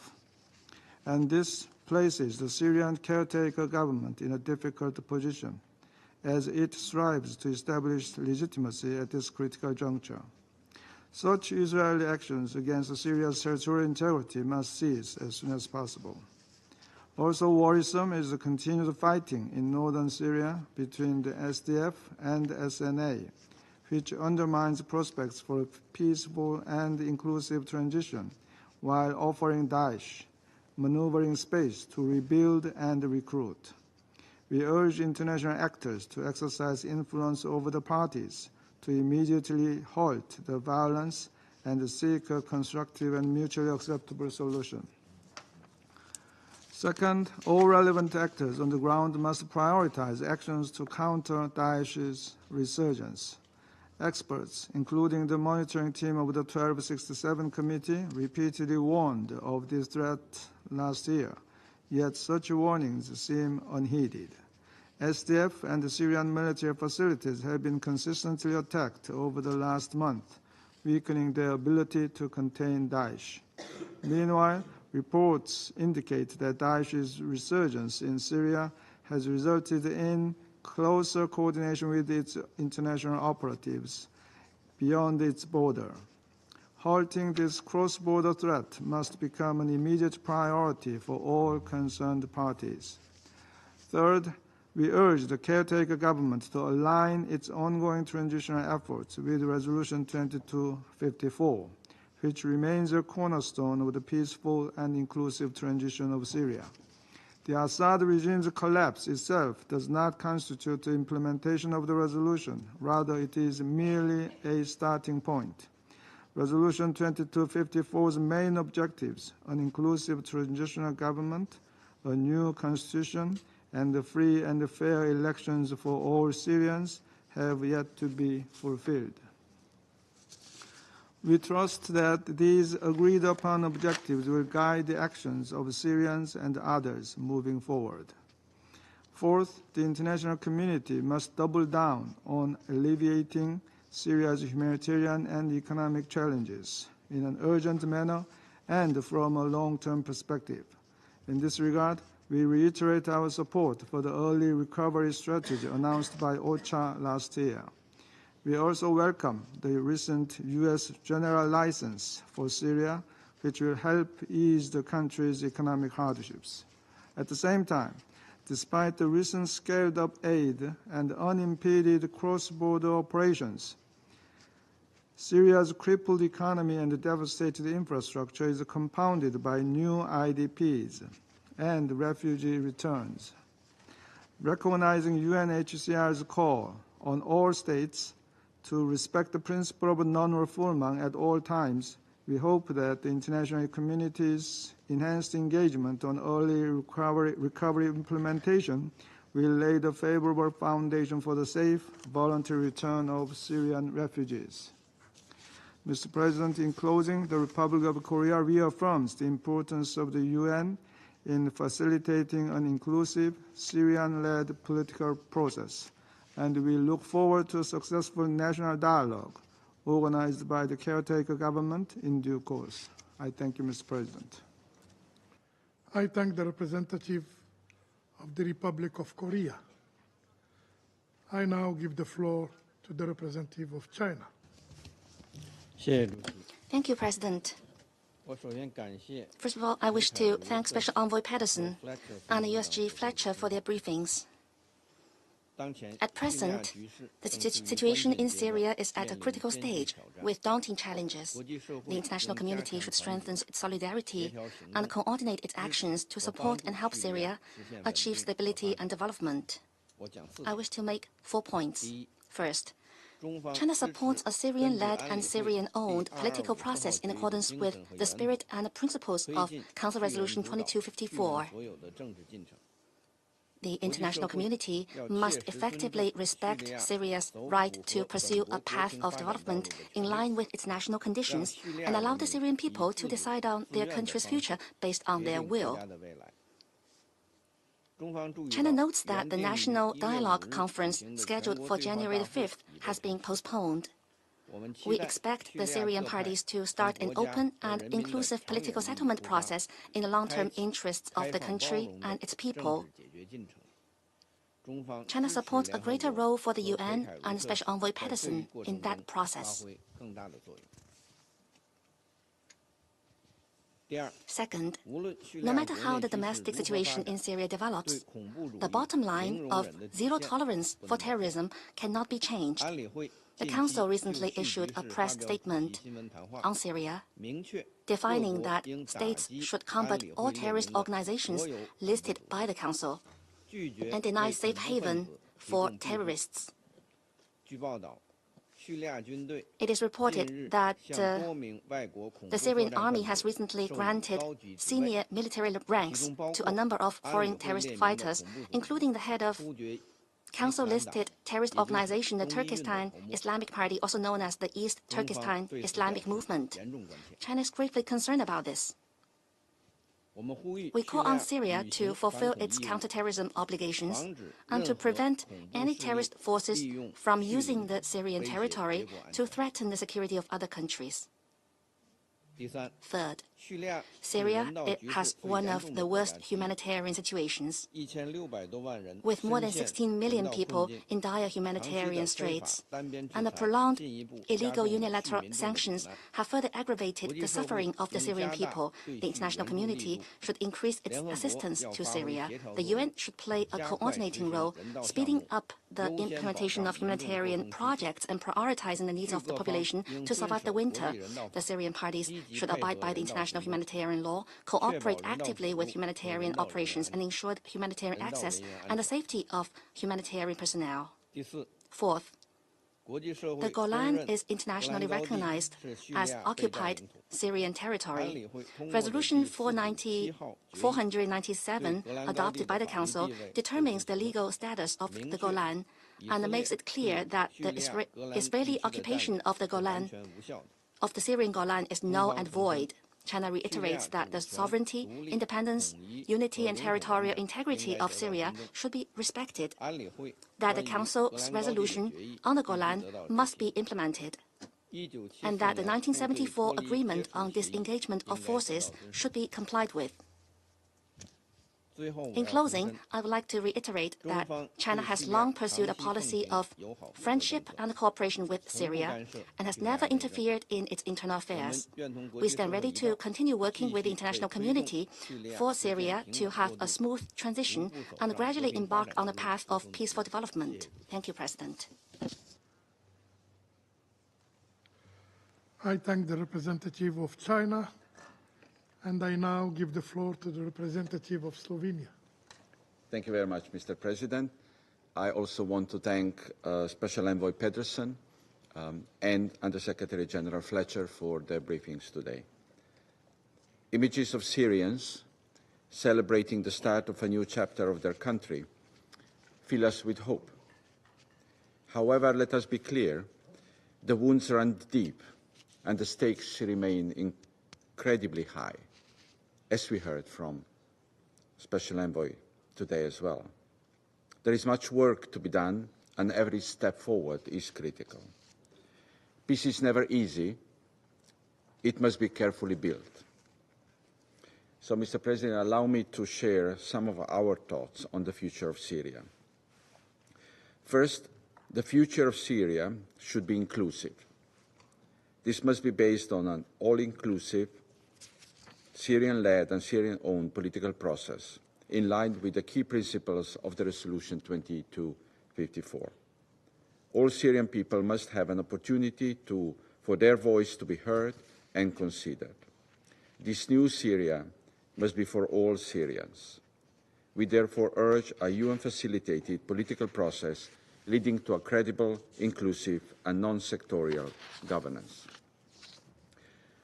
And this places the Syrian caretaker government in a difficult position as it strives to establish legitimacy at this critical juncture. Such Israeli actions against Syria's territorial integrity must cease as soon as possible. Also worrisome is the continued fighting in northern Syria between the SDF and SNA, which undermines prospects for a peaceful and inclusive transition while offering Daesh maneuvering space to rebuild and recruit. We urge international actors to exercise influence over the parties to immediately halt the violence and seek a constructive and mutually acceptable solution. Second, all relevant actors on the ground must prioritize actions to counter Daesh's resurgence. Experts, including the monitoring team of the 1267 Committee, repeatedly warned of this threat last year, yet such warnings seem unheeded. SDF and the Syrian military facilities have been consistently attacked over the last month, weakening their ability to contain Daesh. Meanwhile, reports indicate that Daesh's resurgence in Syria has resulted in closer coordination with its international operatives beyond its border. Halting this cross-border threat must become an immediate priority for all concerned parties. Third, we urge the caretaker government to align its ongoing transitional efforts with Resolution 2254, which remains a cornerstone of the peaceful and inclusive transition of Syria. The Assad regime's collapse itself does not constitute the implementation of the resolution. Rather, it is merely a starting point. Resolution 2254's main objectives, an inclusive transitional government, a new constitution, and the free and fair elections for all Syrians, have yet to be fulfilled. We trust that these agreed-upon objectives will guide the actions of Syrians and others moving forward. Fourth, the international community must double down on alleviating Syria's humanitarian and economic challenges in an urgent manner and from a long-term perspective. In this regard, we reiterate our support for the early recovery strategy announced by OCHA last year. We also welcome the recent U.S. general license for Syria, which will help ease the country's economic hardships. At the same time, despite the recent scaled-up aid and unimpeded cross-border operations, Syria's crippled economy and devastated infrastructure is compounded by new IDPs and refugee returns. Recognizing UNHCR's call on all states to respect the principle of non-refoulement at all times We hope that the international community's enhanced engagement on early recovery implementation will lay the favorable foundation for the safe, voluntary return of Syrian refugees. Mr. President, in closing, the Republic of Korea reaffirms the importance of the UN in facilitating an inclusive, Syrian-led political process, and we look forward to a successful national dialogue organized by the caretaker government in due course. I thank you, Mr. President. I thank the representative of the Republic of Korea. I now give the floor to the representative of China. Thank you, President. First of all, I wish to thank Special Envoy Patterson and USG Fletcher for their briefings. At present, the situation in Syria is at a critical stage with daunting challenges. The international community should strengthen its solidarity and coordinate its actions to support and help Syria achieve stability and development. I wish to make 4 points. First, China supports a Syrian-led and Syrian-owned political process in accordance with the spirit and principles of Council Resolution 2254. The international community must effectively respect Syria's right to pursue a path of development in line with its national conditions and allow the Syrian people to decide on their country's future based on their will. China notes that the National Dialogue Conference scheduled for January the 5th has been postponed. We expect the Syrian parties to start an open and inclusive political settlement process in the long-term interests of the country and its people. China supports a greater role for the UN and Special Envoy Patterson in that process. Second, no matter how the domestic situation in Syria develops, the bottom line of zero tolerance for terrorism cannot be changed. The Council recently issued a press statement on Syria, defining that states should combat all terrorist organizations listed by the Council and deny safe haven for terrorists. It is reported that the Syrian army has recently granted senior military ranks to a number of foreign terrorist fighters, including the head of Council-listed terrorist organization, the Turkestan Islamic Party, also known as the East Turkestan Islamic Movement. China is gravely concerned about this. We call on Syria to fulfill its counterterrorism obligations and to prevent any terrorist forces from using the Syrian territory to threaten the security of other countries. Third, Syria has one of the worst humanitarian situations, with more than 16 million people in dire humanitarian straits, and the prolonged illegal unilateral sanctions have further aggravated the suffering of the Syrian people. The international community should increase its assistance to Syria. The UN should play a coordinating role, speeding up the implementation of humanitarian projects and prioritizing the needs of the population to survive the winter. The Syrian parties should abide by the international humanitarian law, cooperate actively with humanitarian operations, and ensure humanitarian access and the safety of humanitarian personnel. Fourth, the Golan is internationally recognized as occupied Syrian territory. Resolution 497, adopted by the Council, determines the legal status of the Golan and makes it clear that the Israeli occupation of the Syrian Golan is null and void. China reiterates that the sovereignty, independence, unity, and territorial integrity of Syria should be respected, that the Council's resolution on the Golan must be implemented, and that the 1974 agreement on disengagement of forces should be complied with. In closing, I would like to reiterate that China has long pursued a policy of friendship and cooperation with Syria and has never interfered in its internal affairs. We stand ready to continue working with the international community for Syria to have a smooth transition and gradually embark on a path of peaceful development. Thank you, President. I thank the representative of China, and I now give the floor to the representative of Slovenia. Thank you very much, Mr. President. I also want to thank Special Envoy Pedersen and Under-Secretary General Fletcher for their briefings today. Images of Syrians celebrating the start of a new chapter of their country fill us with hope. However, let us be clear, the wounds run deep and the stakes remain incredibly high, as we heard from Special Envoy today as well. There is much work to be done, and every step forward is critical. Peace is never easy. It must be carefully built. So, Mr. President, allow me to share some of our thoughts on the future of Syria. First, the future of Syria should be inclusive. This must be based on an all-inclusive, Syrian-led and Syrian-owned political process, in line with the key principles of the Resolution 2254. All Syrian people must have an opportunity for their voice to be heard and considered. This new Syria must be for all Syrians. We therefore urge a UN-facilitated political process leading to a credible, inclusive and non-sectorial governance.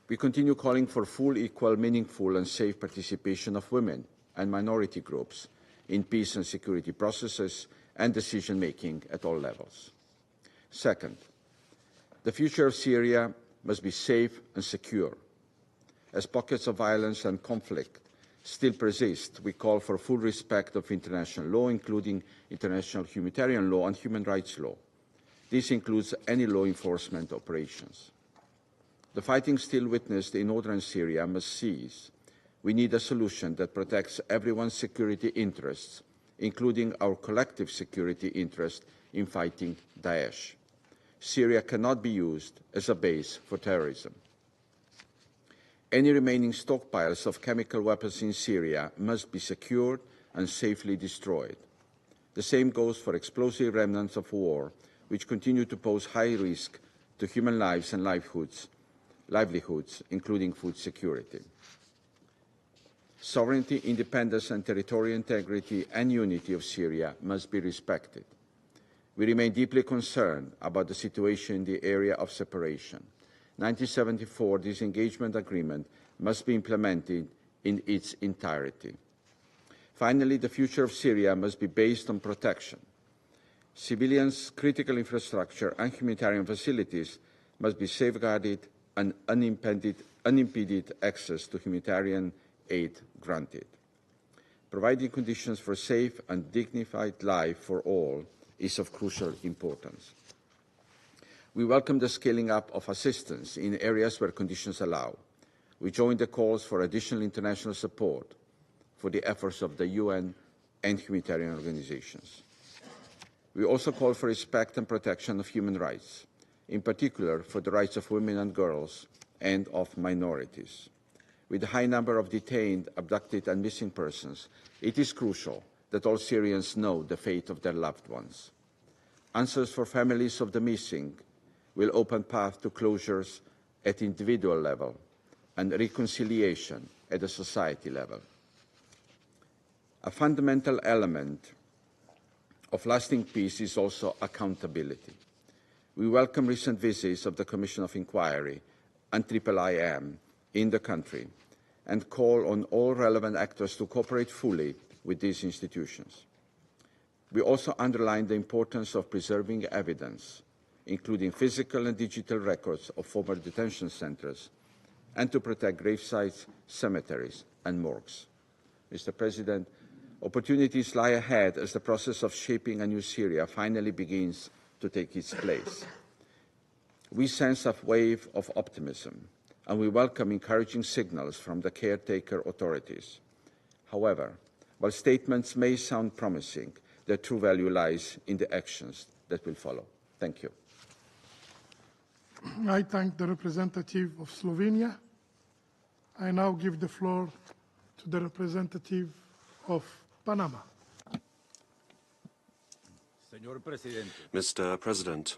We continue calling for full, equal, meaningful and safe participation of women and minority groups in peace and security processes and decision-making at all levels. Second, the future of Syria must be safe and secure. As pockets of violence and conflict still persist, we call for full respect of international law, including international humanitarian law and human rights law. This includes any law enforcement operations. The fighting still witnessed in northern Syria must cease. We need a solution that protects everyone's security interests, including our collective security interest in fighting Daesh. Syria cannot be used as a base for terrorism. Any remaining stockpiles of chemical weapons in Syria must be secured and safely destroyed. The same goes for explosive remnants of war, which continue to pose high risk to human lives and livelihoods, including food security. Sovereignty, independence and territorial integrity and unity of Syria must be respected. We remain deeply concerned about the situation in the area of separation. 1974 disengagement agreement must be implemented in its entirety. Finally, the future of Syria must be based on protection. Civilians' critical infrastructure and humanitarian facilities must be safeguarded and unimpeded access to humanitarian aid granted. Providing conditions for safe and dignified life for all is of crucial importance. We welcome the scaling up of assistance in areas where conditions allow. We join the calls for additional international support for the efforts of the UN and humanitarian organizations. We also call for respect and protection of human rights, in particular for the rights of women and girls and of minorities. With a high number of detained, abducted and missing persons, it is crucial that all Syrians know the fate of their loved ones. Answers for families of the missing will open path to closures at individual level and reconciliation at the society level. A fundamental element of lasting peace is also accountability. We welcome recent visits of the Commission of Inquiry and IIIM in the country and call on all relevant actors to cooperate fully with these institutions. We also underline the importance of preserving evidence, including physical and digital records of former detention centres, and to protect gravesites, cemeteries and morgues. Mr. President, opportunities lie ahead as the process of shaping a new Syria finally begins to take its place. We sense a wave of optimism, and we welcome encouraging signals from the caretaker authorities. However, while statements may sound promising, their true value lies in the actions that will follow. Thank you. I thank the representative of Slovenia. I now give the floor to the representative of Panama. Mr. President,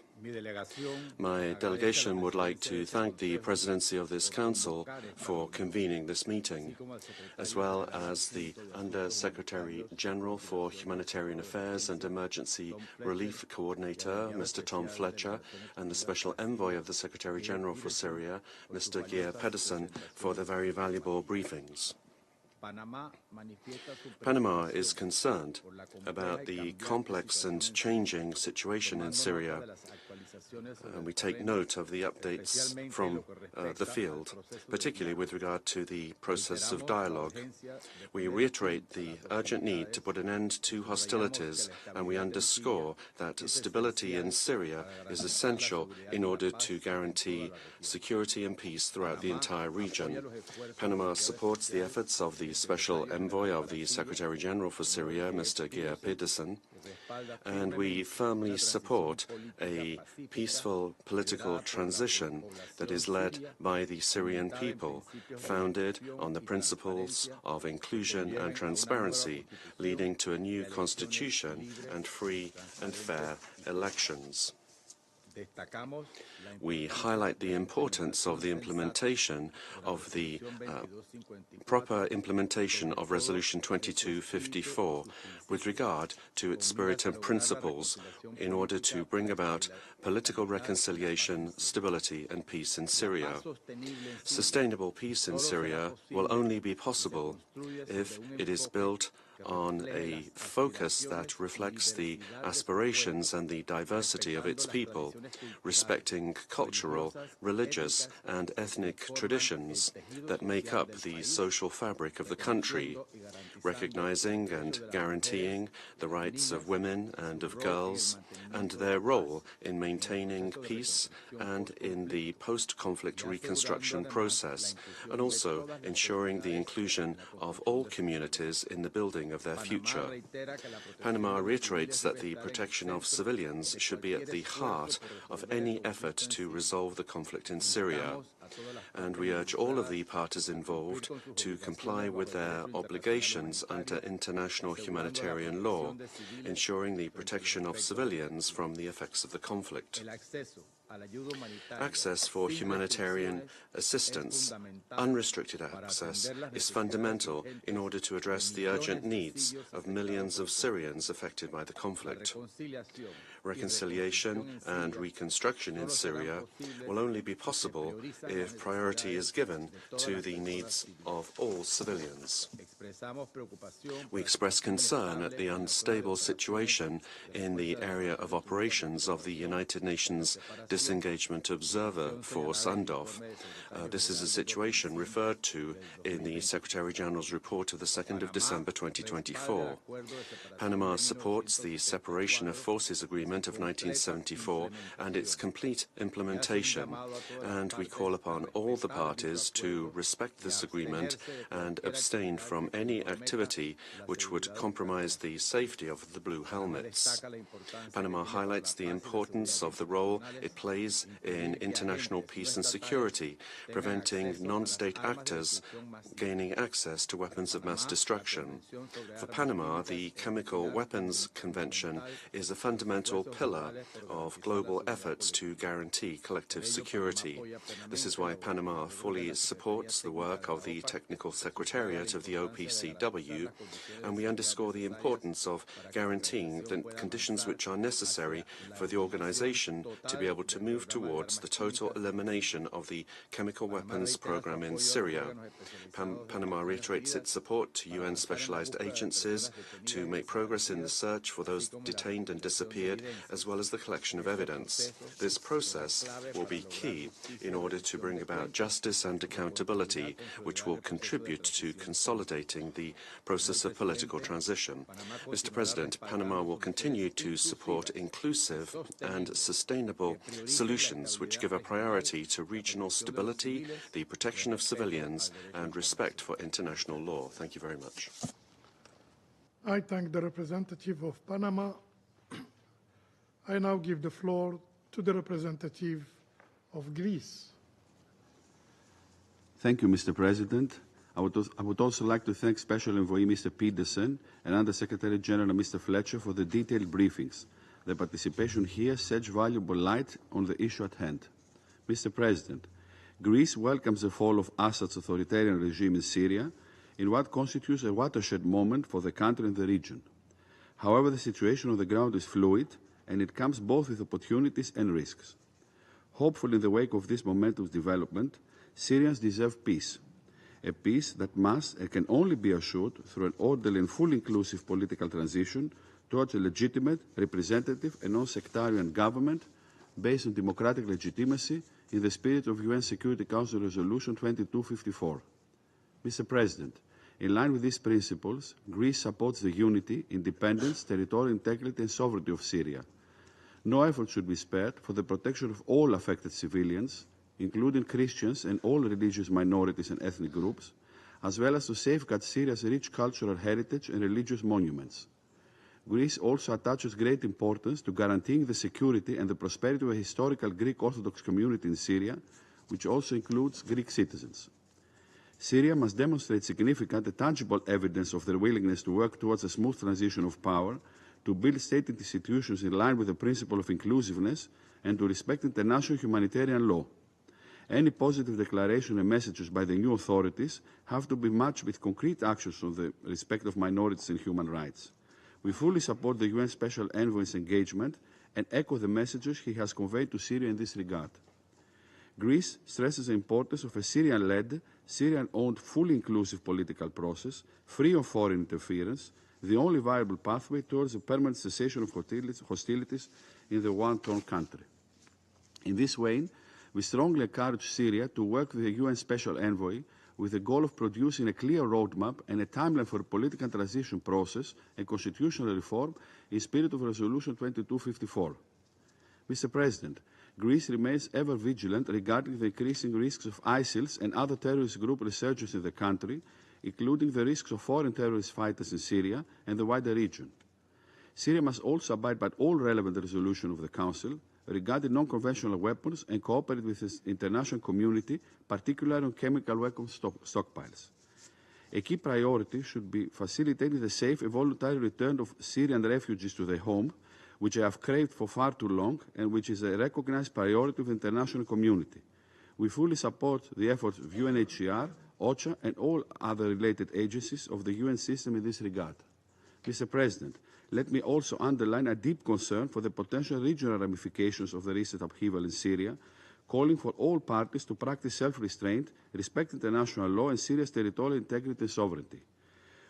my delegation would like to thank the presidency of this council for convening this meeting, as well as the Under-Secretary General for Humanitarian Affairs and Emergency Relief Coordinator, Mr. Tom Fletcher, and the Special Envoy of the Secretary General for Syria, Mr. Geir Pedersen, for the very valuable briefings. Panama is concerned about the complex and changing situation in Syria, and we take note of the updates from the field, particularly with regard to the process of dialogue. We reiterate the urgent need to put an end to hostilities, and we underscore that stability in Syria is essential in order to guarantee security and peace throughout the entire region. Panama supports the efforts of the Special Envoy of the Secretary General for Syria, Mr. Geir Pedersen, and we firmly support a peaceful political transition that is led by the Syrian people, founded on the principles of inclusion and transparency, leading to a new constitution and free and fair elections. We highlight the importance of the implementation of the proper implementation of Resolution 2254 with regard to its spirit and principles in order to bring about political reconciliation, stability and peace in Syria. Sustainable peace in Syria will only be possible if it is built on a focus that reflects the aspirations and the diversity of its people, respecting cultural, religious and ethnic traditions that make up the social fabric of the country, recognizing and guaranteeing the rights of women and of girls and their role in maintaining peace and in the post-conflict reconstruction process, and also ensuring the inclusion of all communities in the building of their future. Panama reiterates that the protection of civilians should be at the heart of any effort to resolve the conflict in Syria, and we urge all of the parties involved to comply with their obligations under international humanitarian law, ensuring the protection of civilians from the effects of the conflict. Access for humanitarian assistance, unrestricted access, is fundamental in order to address the urgent needs of millions of Syrians affected by the conflict. Reconciliation and reconstruction in Syria will only be possible if priority is given to the needs of all civilians. We express concern at the unstable situation in the area of operations of the United Nations Disengagement Observer Force, UNDOF. This is a situation referred to in the Secretary General's report of the 2nd of December 2024. Panama supports the Separation of Forces Agreement of 1974 and its complete implementation, and we call upon all the parties to respect this agreement and abstain from any activity which would compromise the safety of the Blue Helmets. Panama highlights the importance of the role it plays in international peace and security, preventing non-state actors gaining access to weapons of mass destruction. For Panama, the Chemical Weapons Convention is a fundamental pillar of global efforts to guarantee collective security. This is why Panama fully supports the work of the Technical Secretariat of the OPCW, and we underscore the importance of guaranteeing the conditions which are necessary for the organization to be able to move towards the total elimination of the chemical weapons program in Syria. Panama reiterates its support to UN specialized agencies to make progress in the search for those detained and disappeared, as well as the collection of evidence. This process will be key in order to bring about justice and accountability, which will contribute to consolidating the process of political transition. Mr. President, Panama will continue to support inclusive and sustainable solutions which give a priority to regional stability, the protection of civilians, and respect for international law. Thank you very much. I thank the representative of Panama. I now give the floor to the representative of Greece. Thank you, Mr. President. I would also like to thank Special Envoy Mr. Pedersen and Under Secretary General Mr. Fletcher for the detailed briefings. the participation here sheds valuable light on the issue at hand. Mr. President, Greece welcomes the fall of Assad's authoritarian regime in Syria in what constitutes a watershed moment for the country and the region. However, the situation on the ground is fluid, and it comes both with opportunities and risks. Hopefully, in the wake of this momentous development, Syrians deserve peace, a peace that must and can only be assured through an orderly and fully inclusive political transition towards a legitimate, representative and non-sectarian government based on democratic legitimacy in the spirit of UN Security Council Resolution 2254. Mr. President, in line with these principles, Greece supports the unity, independence, territorial integrity and sovereignty of Syria. No effort should be spared for the protection of all affected civilians, including Christians and all religious minorities and ethnic groups, as well as to safeguard Syria's rich cultural heritage and religious monuments. Greece also attaches great importance to guaranteeing the security and the prosperity of a historical Greek Orthodox community in Syria, which also includes Greek citizens. Syria must demonstrate significant and tangible evidence of their willingness to work towards a smooth transition of power, to build state institutions in line with the principle of inclusiveness, and to respect international humanitarian law. Any positive declaration and messages by the new authorities have to be matched with concrete actions on the respect of minorities and human rights. We fully support the UN Special Envoy's engagement and echo the messages he has conveyed to Syria in this regard. Greece stresses the importance of a Syrian-led, Syrian-owned, fully inclusive political process, free of foreign interference, the only viable pathway towards a permanent cessation of hostilities in the war-torn country. In this vein, we strongly encourage Syria to work with the UN Special Envoy with the goal of producing a clear roadmap and a timeline for a political transition process and constitutional reform in spirit of Resolution 2254. Mr. President, Greece remains ever vigilant regarding the increasing risks of ISIL's and other terrorist group resurgence in the country, including the risks of foreign terrorist fighters in Syria and the wider region. Syria must also abide by all relevant resolutions of the Council regarding non-conventional weapons and cooperate with the international community, particularly on chemical weapons stockpiles. A key priority should be facilitating the safe and voluntary return of Syrian refugees to their home, which they have craved for far too long and which is a recognized priority of the international community. We fully support the efforts of UNHCR, OCHA and all other related agencies of the UN system in this regard. Mr. President, let me also underline a deep concern for the potential regional ramifications of the recent upheaval in Syria, calling for all parties to practice self-restraint, respect international law and Syria's territorial integrity and sovereignty.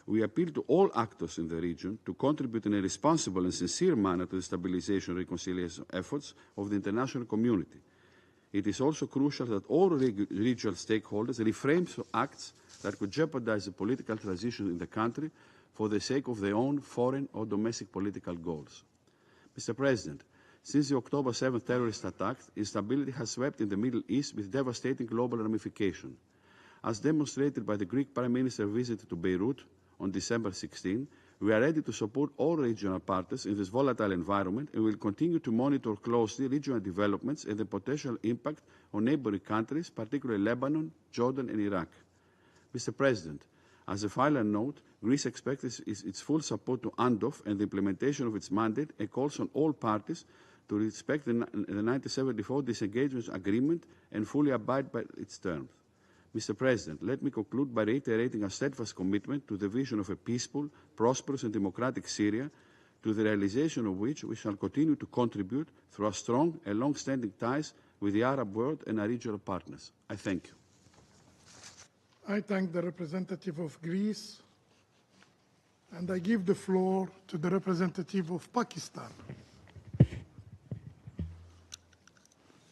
We appeal to all actors in the region to contribute in a responsible and sincere manner to the stabilization and reconciliation efforts of the international community. It is also crucial that all regional stakeholders refrain from acts that could jeopardize the political transition in the country for the sake of their own foreign or domestic political goals. Mr. President, since the October 7th terrorist attack, instability has swept in the Middle East with devastating global ramifications. As demonstrated by the Greek Prime Minister's visit to Beirut on December 16, we are ready to support all regional partners in this volatile environment and will continue to monitor closely regional developments and the potential impact on neighboring countries, particularly Lebanon, Jordan and Iraq. Mr. President, as a final note, Greece expects its full support to UNDOF and the implementation of its mandate and calls on all parties to respect the 1974 disengagement agreement and fully abide by its terms. Mr. President, let me conclude by reiterating our steadfast commitment to the vision of a peaceful, prosperous and democratic Syria, to the realization of which we shall continue to contribute through our strong and long-standing ties with the Arab world and our regional partners. I thank you. I thank the representative of Greece, and I give the floor to the representative of Pakistan.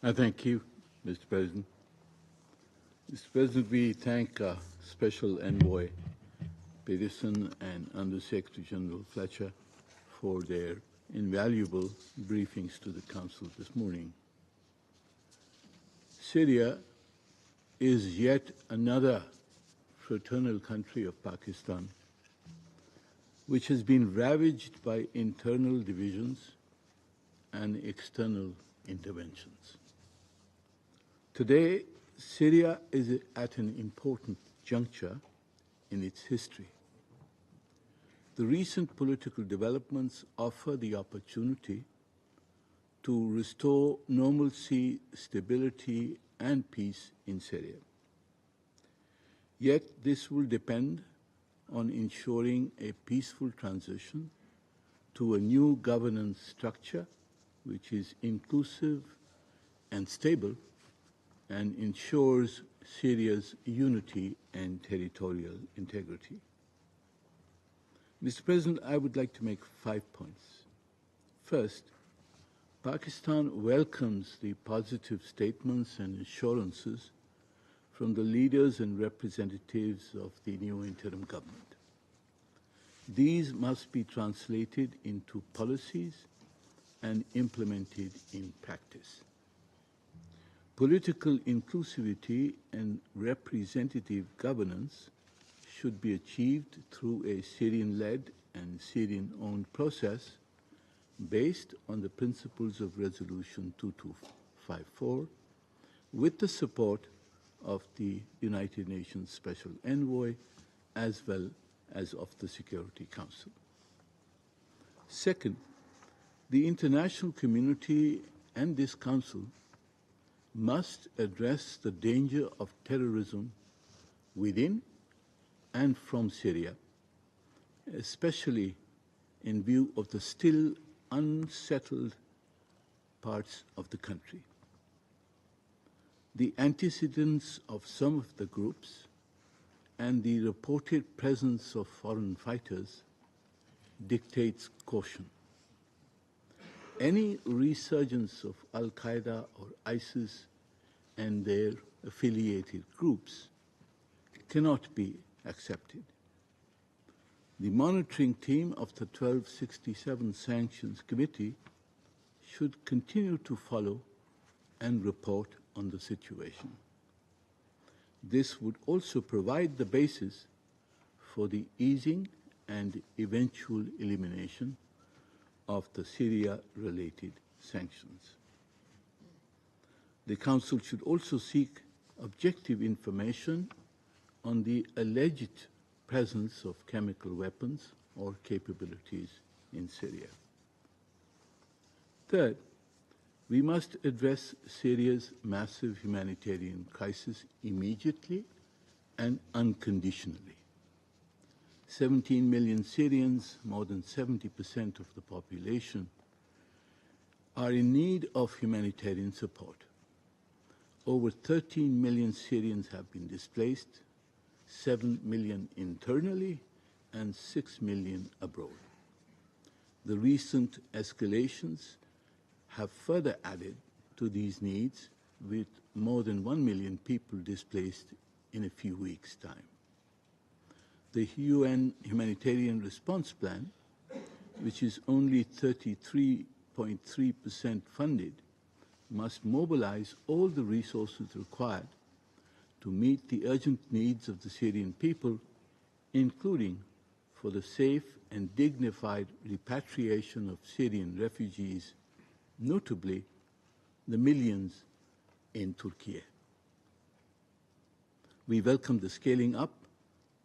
I thank you, Mr. President. Mr. President, we thank Special Envoy Peterson and Under-Secretary General Fletcher for their invaluable briefings to the Council this morning. Syria is yet another fraternal country of Pakistan, which has been ravaged by internal divisions and external interventions. Today, Syria is at an important juncture in its history. The recent political developments offer the opportunity to restore normalcy, stability, and peace in Syria. Yet this will depend on ensuring a peaceful transition to a new governance structure which is inclusive and stable and ensures Syria's unity and territorial integrity. Mr. President, I would like to make 5 points. First, Pakistan welcomes the positive statements and assurances from the leaders and representatives of the new interim government. These must be translated into policies and implemented in practice. Political inclusivity and representative governance should be achieved through a Syrian-led and Syrian-owned process based on the principles of Resolution 2254, with the support of the United Nations Special Envoy as well as of the Security Council. Second, the international community and this Council must address the danger of terrorism within and from Syria, especially in view of the still unsettled parts of the country. The antecedents of some of the groups and the reported presence of foreign fighters dictates caution. Any resurgence of Al-Qaeda or ISIS and their affiliated groups cannot be accepted. The monitoring team of the 1267 Sanctions Committee should continue to follow and report on the situation. This would also provide the basis for the easing and eventual elimination of the Syria-related sanctions. The Council should also seek objective information on the alleged presence of chemical weapons or capabilities in Syria. Third, we must address Syria's massive humanitarian crisis immediately and unconditionally. 17 million Syrians, more than 70% of the population, are in need of humanitarian support. Over 13 million Syrians have been displaced, 7 million internally, and 6 million abroad. The recent escalations have further added to these needs, with more than 1 million people displaced in a few weeks' time. The UN Humanitarian Response Plan, which is only 33.3% funded, must mobilize all the resources required to meet the urgent needs of the Syrian people, including for the safe and dignified repatriation of Syrian refugees, notably the millions in Turkey. We welcome the scaling up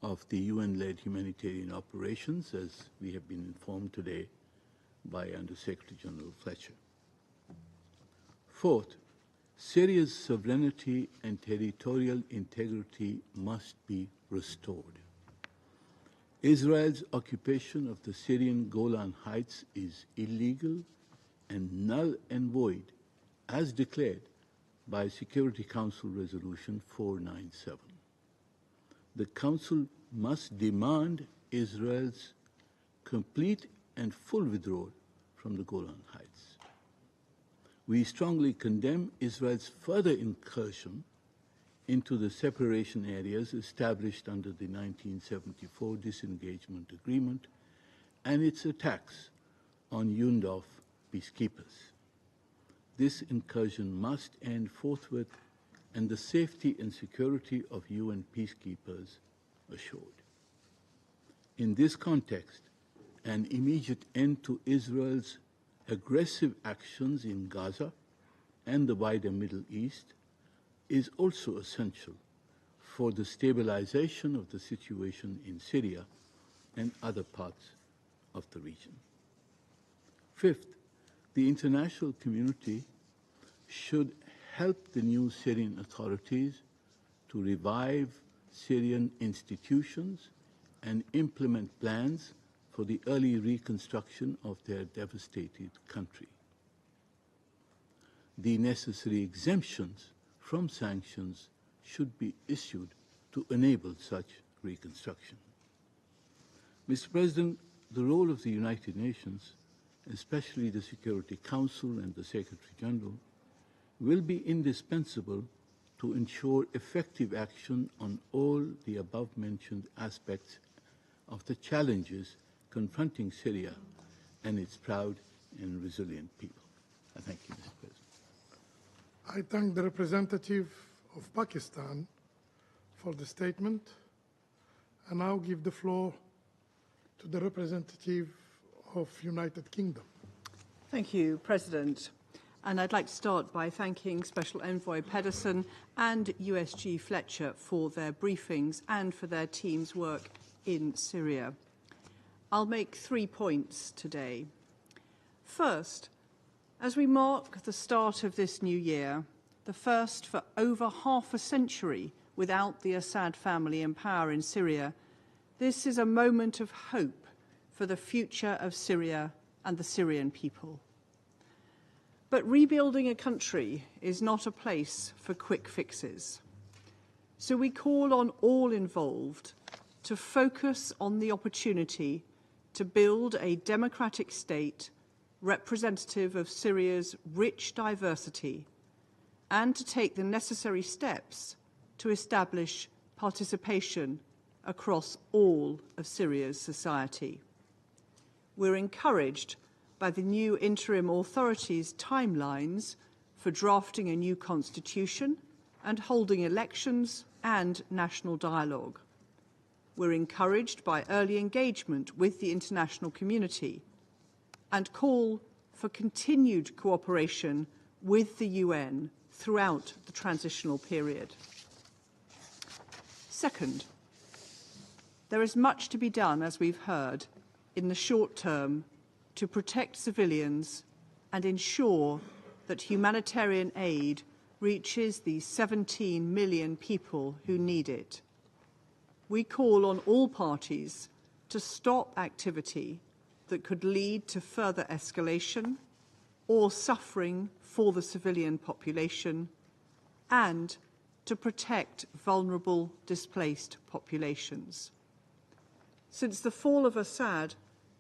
of the UN-led humanitarian operations, as we have been informed today by Under-Secretary General Fletcher. Fourth, Syria's sovereignty and territorial integrity must be restored. Israel's occupation of the Syrian Golan Heights is illegal and null and void, as declared by Security Council Resolution 497. The Council must demand Israel's complete and full withdrawal from the Golan Heights. We strongly condemn Israel's further incursion into the separation areas established under the 1974 Disengagement Agreement and its attacks on UNDOF peacekeepers. This incursion must end forthwith and the safety and security of UN peacekeepers assured. In this context, an immediate end to Israel's aggressive actions in Gaza and the wider Middle East is also essential for the stabilization of the situation in Syria and other parts of the region. Fifth, the international community should help the new Syrian authorities to revive Syrian institutions and implement plans for the early reconstruction of their devastated country. The necessary exemptions from sanctions should be issued to enable such reconstruction. Mr. President, the role of the United Nations, especially the Security Council and the Secretary General, will be indispensable to ensure effective action on all the above-mentioned aspects of the challenges confronting Syria and its proud and resilient people. I thank you, Mr. President. I thank the representative of Pakistan for the statement, and now give the floor to the representative of United Kingdom. Thank you, President. And I'd like to start by thanking Special Envoy Pedersen and USG Fletcher for their briefings and for their team's work in Syria. I'll make 3 points today. First, as we mark the start of this new year, the first for over half a century without the Assad family in power in Syria, this is a moment of hope for the future of Syria and the Syrian people. But rebuilding a country is not a place for quick fixes. So we call on all involved to focus on the opportunity to build a democratic state representative of Syria's rich diversity and to take the necessary steps to establish participation across all of Syria's society. We're encouraged by the new interim authorities' timelines for drafting a new constitution and holding elections and national dialogue. We're encouraged by early engagement with the international community and call for continued cooperation with the UN throughout the transitional period. Second, there is much to be done, as we've heard, in the short term to protect civilians and ensure that humanitarian aid reaches the 17 million people who need it. We call on all parties to stop activity that could lead to further escalation or suffering for the civilian population, and to protect vulnerable displaced populations. Since the fall of Assad,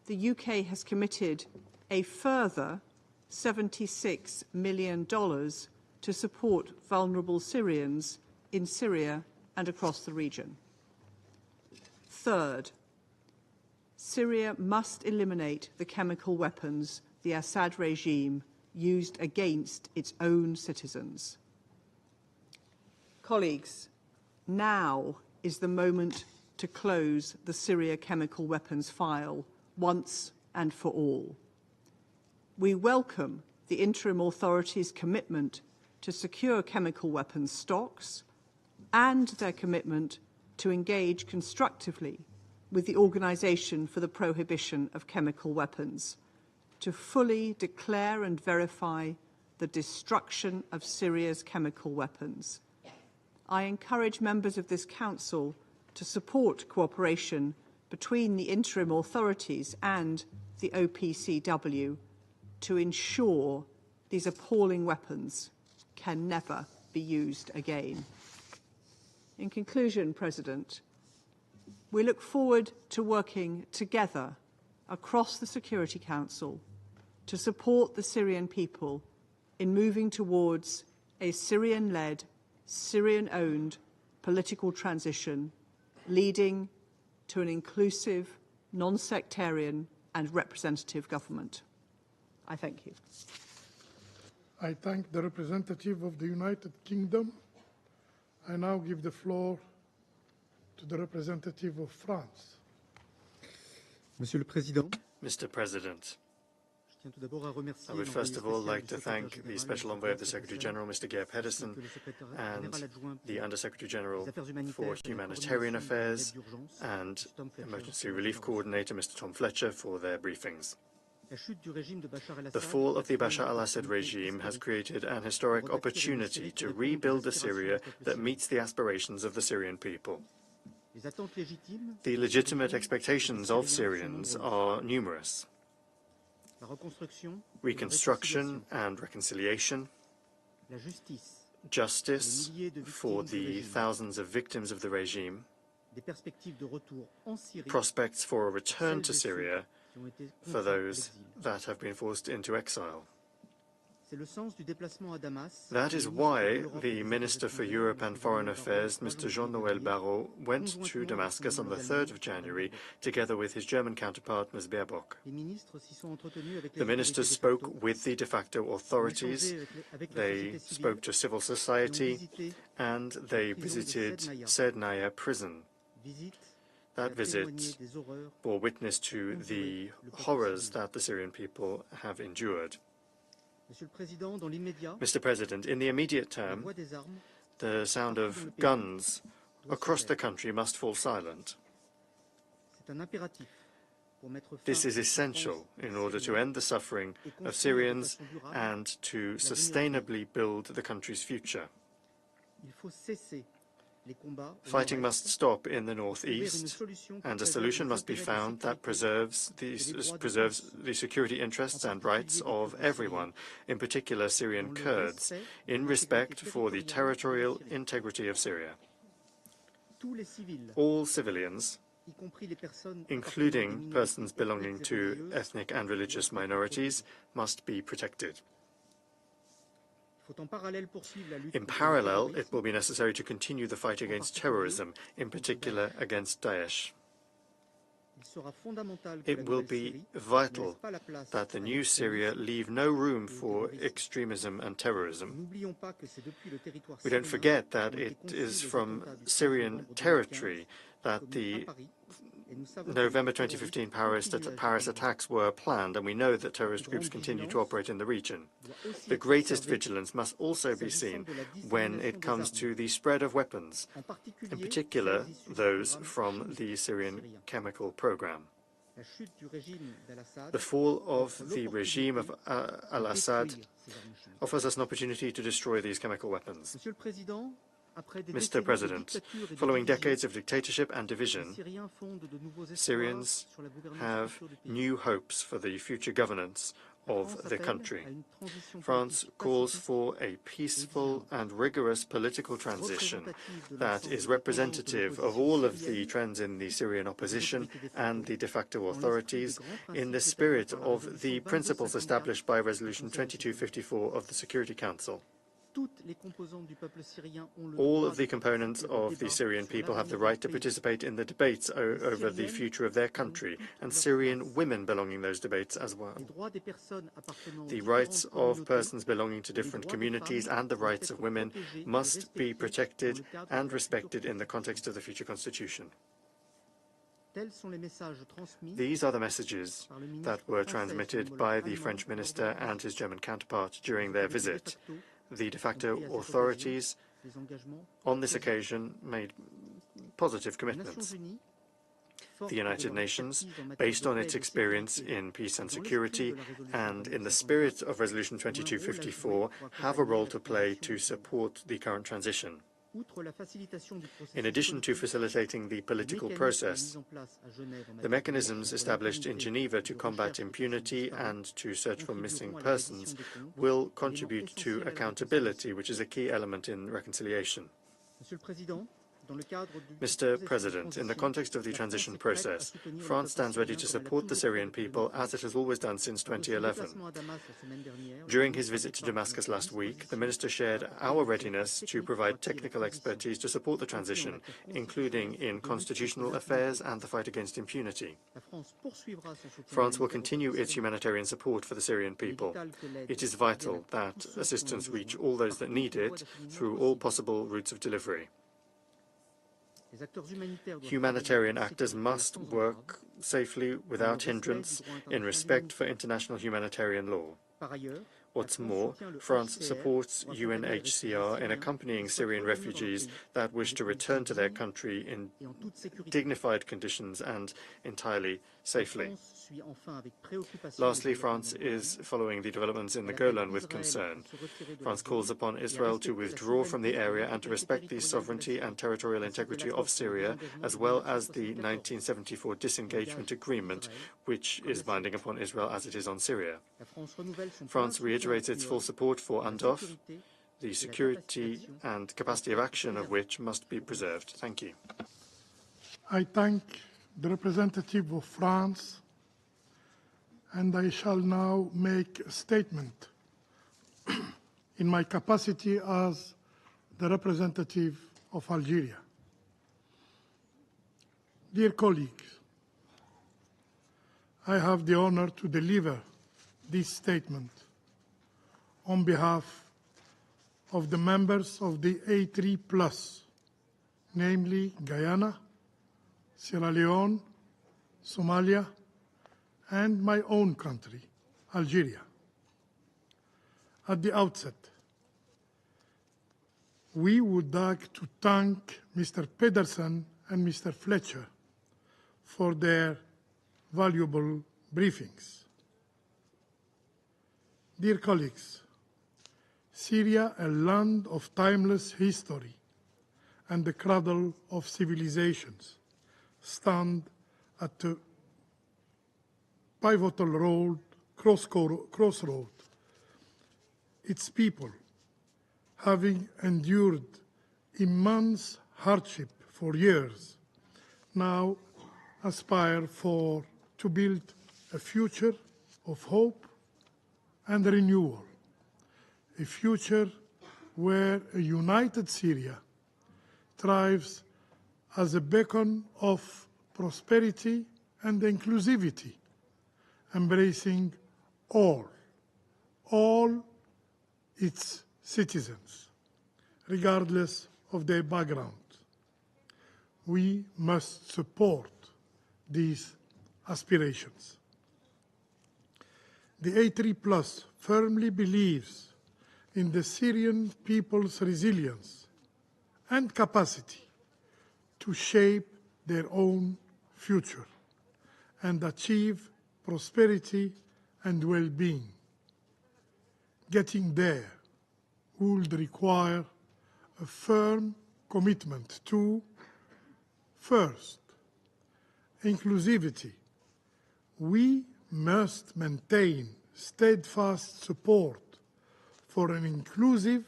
the UK has committed a further $76 million to support vulnerable Syrians in Syria and across the region. Third, Syria must eliminate the chemical weapons the Assad regime used against its own citizens. Colleagues, now is the moment to close the Syria chemical weapons file once and for all. We welcome the interim authorities' commitment to secure chemical weapons stocks and their commitment to engage constructively with the Organisation for the Prohibition of Chemical Weapons to fully declare and verify the destruction of Syria's chemical weapons. I encourage members of this Council to support cooperation between the interim authorities and the OPCW to ensure these appalling weapons can never be used again. In conclusion, President, we look forward to working together across the Security Council to support the Syrian people in moving towards a Syrian-led, Syrian-owned political transition leading to an inclusive, non-sectarian and representative government. I thank you. I thank the representative of the United Kingdom. I now give the floor to the representative of France. Monsieur le Président, Mr. President, I would first of all like to thank the Special Envoy of the Secretary General, Mr. Geir Pedersen, and the Under-Secretary General for Humanitarian Affairs and Emergency Relief Coordinator, Mr. Tom Fletcher, for their briefings. The fall of the Bashar al-Assad regime has created an historic opportunity to rebuild a Syria that meets the aspirations of the Syrian people. The legitimate expectations of Syrians are numerous. Reconstruction and reconciliation, justice for the thousands of victims of the regime, prospects for a return to Syria for those that have been forced into exile. That is why the Minister for Europe and Foreign Affairs, Mr. Jean-Noël Barrot, went to Damascus on the 3rd of January, together with his German counterpart, Ms. Baerbock. The ministers spoke with the de facto authorities, they spoke to civil society, and they visited Srednaya prison. That visit bore witness to the horrors that the Syrian people have endured. Mr. President, in the immediate term, the sound of guns across the country must fall silent. This is essential in order to end the suffering of Syrians and to sustainably build the country's future. Fighting must stop in the northeast, and a solution must be found that preserves the security interests and rights of everyone, in particular Syrian Kurds, in respect for the territorial integrity of Syria. All civilians, including persons belonging to ethnic and religious minorities, must be protected. In parallel, it will be necessary to continue the fight against terrorism, in particular against Daesh. It will be vital that the new Syria leave no room for extremism and terrorism. We don't forget that it is from Syrian territory that the November 2015 Paris attacks were planned, and we know that terrorist groups continue to operate in the region. The greatest vigilance must also be seen when it comes to the spread of weapons, in particular those from the Syrian chemical program. The fall of the regime of al-Assad offers us an opportunity to destroy these chemical weapons. Mr. President, following decades of dictatorship and division, Syrians have new hopes for the future governance of the country. France calls for a peaceful and rigorous political transition that is representative of all of the trends in the Syrian opposition and the de facto authorities in the spirit of the principles established by Resolution 2254 of the Security Council. All of the components of the Syrian people have the right to participate in the debates over the future of their country, and Syrian women belonging to those debates as well. The rights of persons belonging to different communities and the rights of women must be protected and respected in the context of the future constitution. These are the messages that were transmitted by the French minister and his German counterpart during their visit. The de facto authorities on this occasion made positive commitments. The United Nations, based on its experience in peace and security and in the spirit of Resolution 2254, have a role to play to support the current transition. In addition to facilitating the political process, the mechanisms established in Geneva to combat impunity and to search for missing persons will contribute to accountability, which is a key element in reconciliation. Mr. President, in the context of the transition process, France stands ready to support the Syrian people as it has always done since 2011. During his visit to Damascus last week, the minister shared our readiness to provide technical expertise to support the transition, including in constitutional affairs and the fight against impunity. France will continue its humanitarian support for the Syrian people. It is vital that assistance reach all those that need it through all possible routes of delivery. Humanitarian actors must work safely without hindrance in respect for international humanitarian law. What's more, France supports UNHCR in accompanying Syrian refugees that wish to return to their country in dignified conditions and entirely safely. Lastly, France is following the developments in the Golan with concern. France calls upon Israel to withdraw from the area and to respect the sovereignty and territorial integrity of Syria, as well as the 1974 disengagement agreement, which is binding upon Israel as it is on Syria. France reiterates its full support for UNDOF, the security and capacity of action of which must be preserved. Thank you. I thank the representative of France, and I shall now make a statement in my capacity as the representative of Algeria. Dear colleagues, I have the honor to deliver this statement on behalf of the members of the A3+, namely Guyana, Sierra Leone, Somalia, and my own country, Algeria. At the outset, we would like to thank Mr. Pedersen and Mr. Fletcher for their valuable briefings. Dear colleagues, Syria, a land of timeless history and the cradle of civilizations, stand at a pivotal crossroad. Its people, having endured immense hardship for years, now aspire to build a future of hope and renewal, a future where a united Syria thrives as a beacon of prosperity and inclusivity, embracing all its citizens, regardless of their background. We must support these aspirations. The A3+ firmly believes in the Syrian people's resilience and capacity to shape their own future and achieve prosperity and well-being. Getting there would require a firm commitment to, first, inclusivity. We must maintain steadfast support for an inclusive,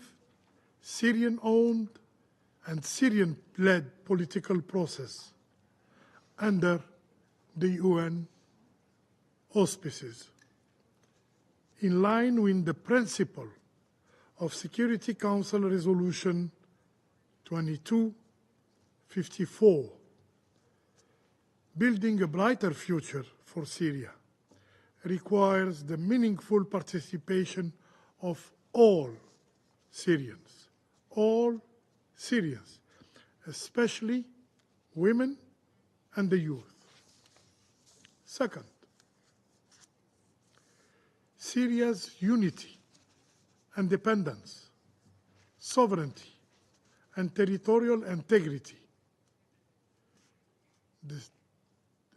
Syrian-owned and Syrian-led political process under the UN auspices. In line with the principle of Security Council Resolution 2254, building a brighter future for Syria requires the meaningful participation of all Syrians, especially women and the youth. Second, Syria's unity, independence, sovereignty, and territorial integrity. The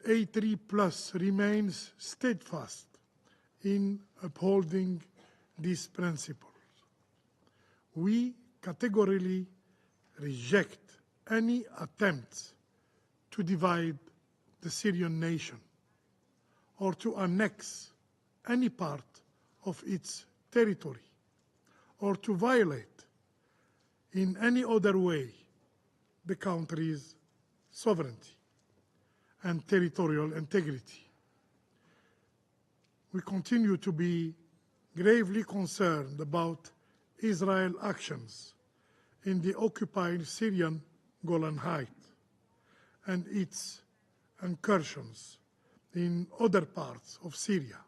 A3+ remains steadfast in upholding these principles. We categorically reject any attempts to divide the Syrian nation or to annex any part of its territory or to violate in any other way the country's sovereignty and territorial integrity. We continue to be gravely concerned about Israel's actions in the occupied Syrian Golan Heights and its incursions in other parts of Syria.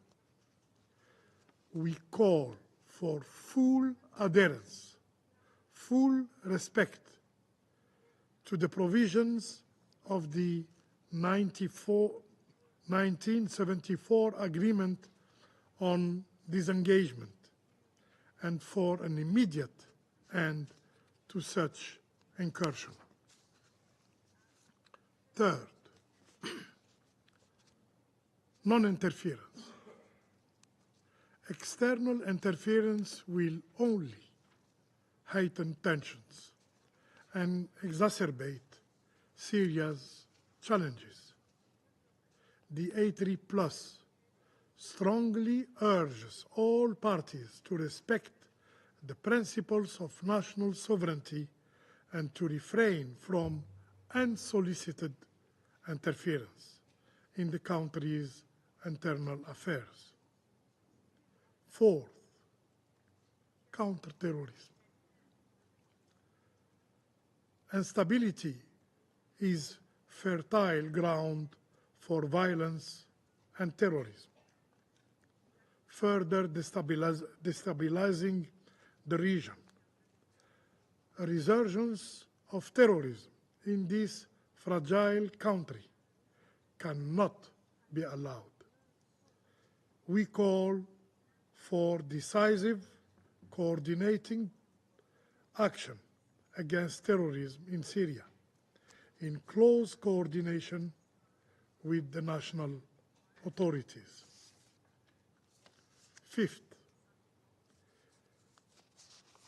We call for full adherence, full respect to the provisions of the 1974 Agreement on Disengagement and for an immediate end to such incursion. Third, non-interference. External interference will only heighten tensions and exacerbate Syria's challenges. The A3 Plus strongly urges all parties to respect the principles of national sovereignty and to refrain from unsolicited interference in the country's internal affairs. Fourth, counterterrorism. Instability is fertile ground for violence and terrorism, further destabilizing the region. A resurgence of terrorism in this fragile country cannot be allowed. We call for decisive, coordinating action against terrorism in Syria, in close coordination with the national authorities. Fifth,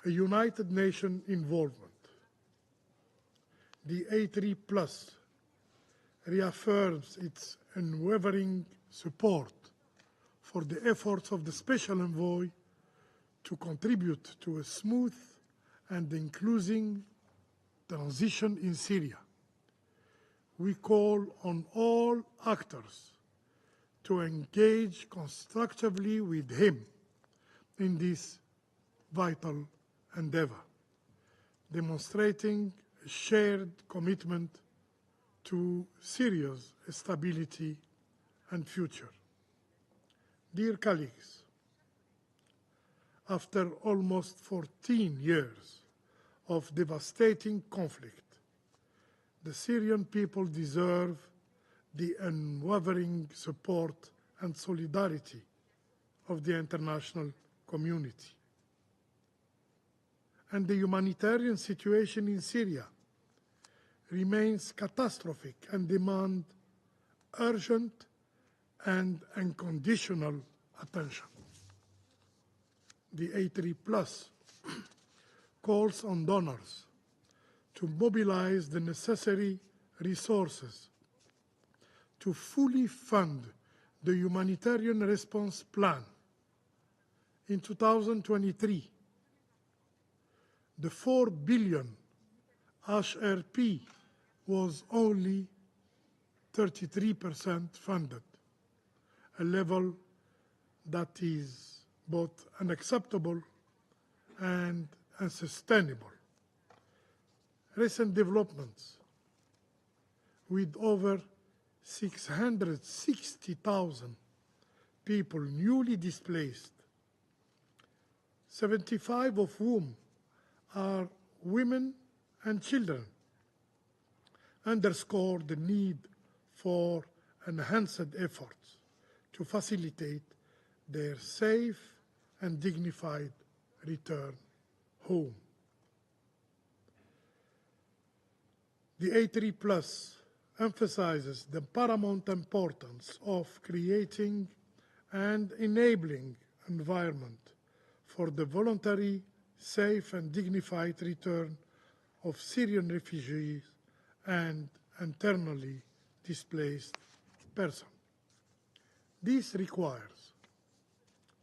a United Nations involvement. The A3 Plus reaffirms its unwavering support for the efforts of the Special Envoy to contribute to a smooth and inclusive transition in Syria. We call on all actors to engage constructively with him in this vital endeavor, demonstrating a shared commitment to Syria's stability and future. Dear colleagues, after almost 14 years of devastating conflict, the Syrian people deserve the unwavering support and solidarity of the international community. And the humanitarian situation in Syria remains catastrophic and demands urgent and unconditional attention. The A3 Plus calls on donors to mobilize the necessary resources to fully fund the humanitarian response plan. In 2023, the 4 billion HRP was only 33% funded, a level that is both unacceptable and unsustainable. Recent developments, with over 660,000 people newly displaced, 75 of whom are women and children, underscore the need for enhanced efforts to facilitate their safe and dignified return home. The A3 Plus emphasizes the paramount importance of creating and enabling environment for the voluntary, safe and dignified return of Syrian refugees and internally displaced persons. This requires,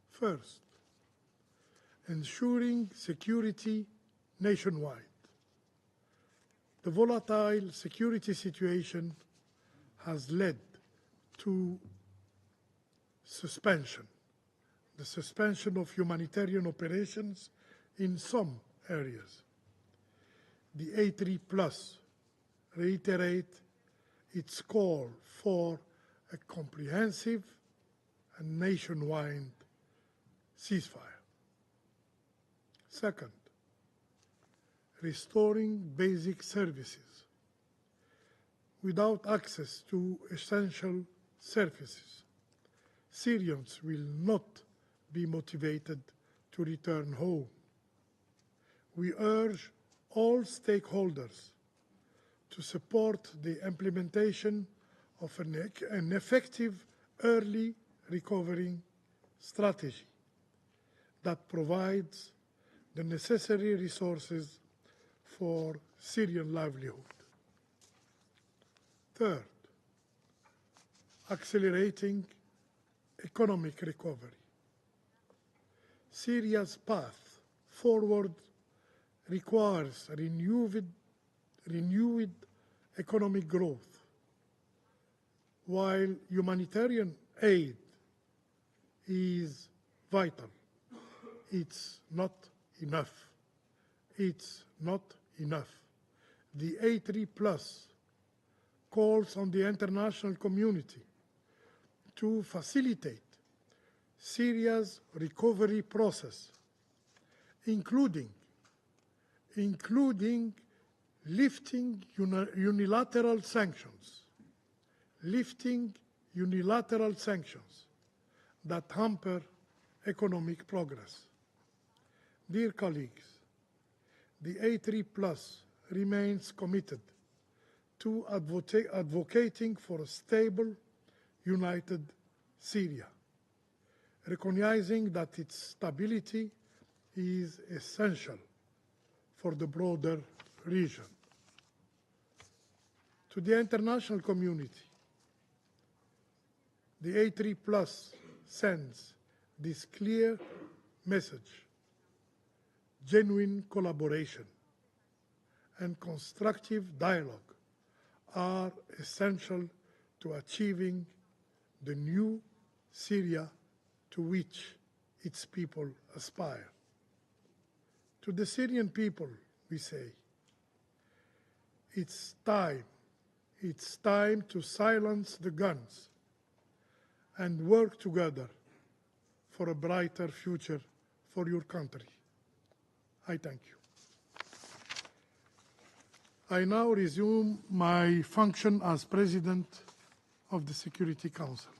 first, ensuring security nationwide. The volatile security situation has led to the suspension of humanitarian operations in some areas. The A3 Plus reiterates its call for a comprehensive and nationwide ceasefire. Second, restoring basic services. Without access to essential services, Syrians will not be motivated to return home. We urge all stakeholders to support the implementation of an effective early recovery strategy that provides the necessary resources for Syrian livelihood. Third, accelerating economic recovery. Syria's path forward requires renewed economic growth, while humanitarian aid is vital. It's not enough. It's not enough. The A3+ calls on the international community to facilitate Syria's recovery process, including lifting unilateral sanctions that hamper economic progress. Dear colleagues, the A3+ remains committed to advocating for a stable, united Syria, recognizing that its stability is essential for the broader region. To the international community, the A3+ sends this clear message: genuine collaboration and constructive dialogue are essential to achieving the new Syria to which its people aspire. To the Syrian people, we say, it's time to silence the guns and work together for a brighter future for your country. I thank you. I now resume my function as President of the Security Council.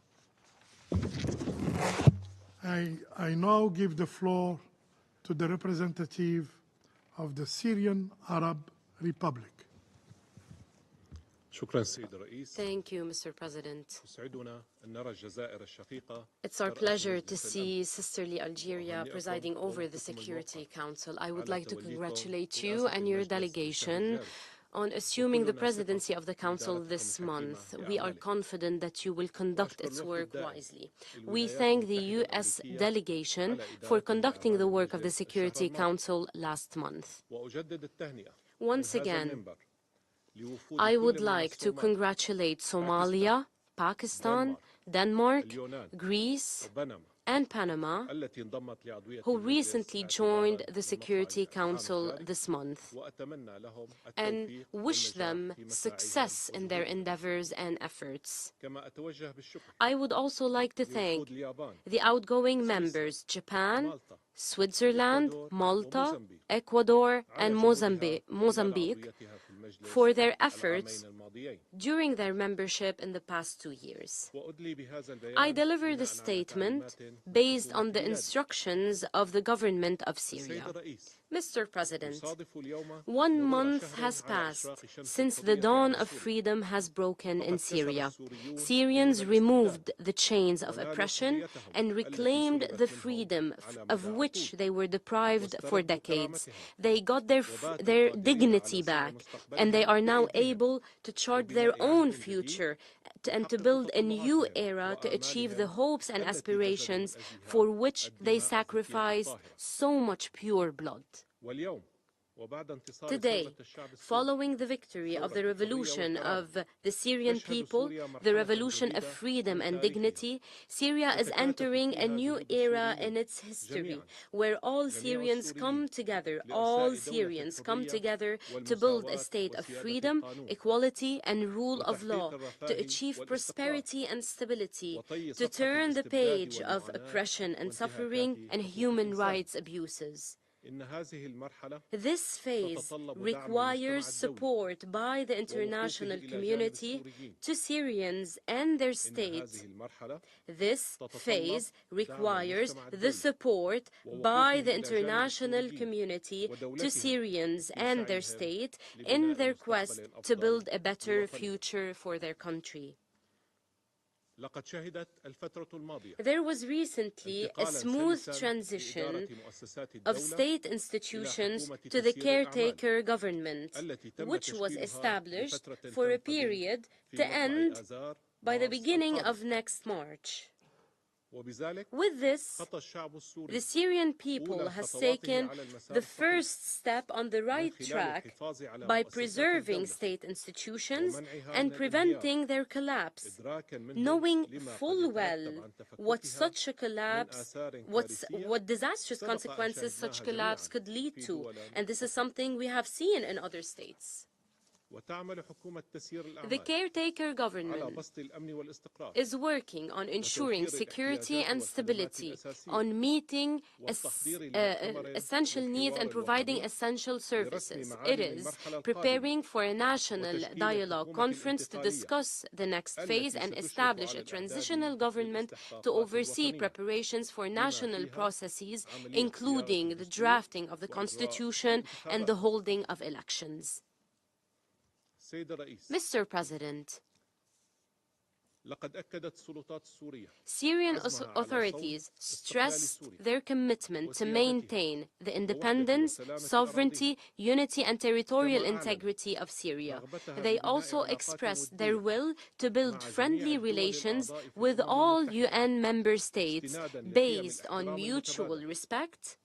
I now give the floor to the representative of the Syrian Arab Republic. Thank you, Mr. President. It's our pleasure to see sisterly Algeria presiding over the Security Council. I would like to congratulate you and your delegation on assuming the presidency of the Council this month. We are confident that you will conduct its work wisely. We thank the U.S. delegation for conducting the work of the Security Council last month. Once again, I would like to congratulate Somalia, Pakistan, Denmark, Greece, and Panama, who recently joined the Security Council this month, and wish them success in their endeavors and efforts. I would also like to thank the outgoing members, Japan, Switzerland, Malta, Ecuador, and Mozambique, for their efforts during their membership in the past 2 years. I deliver the statement based on the instructions of the government of Syria. Mr. President, 1 month has passed since the dawn of freedom has broken in Syria. Syrians removed the chains of oppression and reclaimed the freedom of which they were deprived for decades. They got their dignity back, and they are now able to chart their own future and to build a new era to achieve the hopes and aspirations for which they sacrificed so much pure blood. Today, following the victory of the revolution of the Syrian people, the revolution of freedom and dignity, Syria is entering a new era in its history, where all Syrians come together to build a state of freedom, equality, and rule of law, to achieve prosperity and stability, to turn the page of oppression and suffering and human rights abuses. This phase requires support by the international community to Syrians and their state. This phase requires the support by the international community to Syrians and their state in their quest to build a better future for their country. There was recently a smooth transition of state institutions to the caretaker government, which was established for a period to end by the beginning of next March. With this, the Syrian people has taken the first step on the right track by preserving state institutions and preventing their collapse, knowing full well what such a collapse, what disastrous consequences such collapse could lead to. And this is something we have seen in other states. The caretaker government is working on ensuring security and stability, on meeting essential needs and providing essential services. It is preparing for a national dialogue conference to discuss the next phase and establish a transitional government to oversee preparations for national processes, including the drafting of the constitution and the holding of elections. Mr. President, Syrian authorities stressed their commitment to maintain the independence, sovereignty, unity and territorial integrity of Syria. They also expressed their will to build friendly relations with all UN member states based on mutual respect,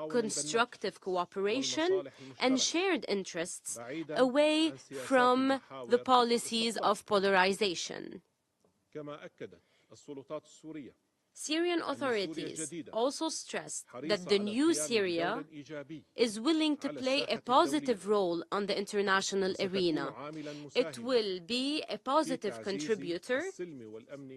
constructive cooperation and shared interests, away from the policies of polarization. Syrian authorities also stressed that the new Syria is willing to play a positive role on the international arena. It will be a positive contributor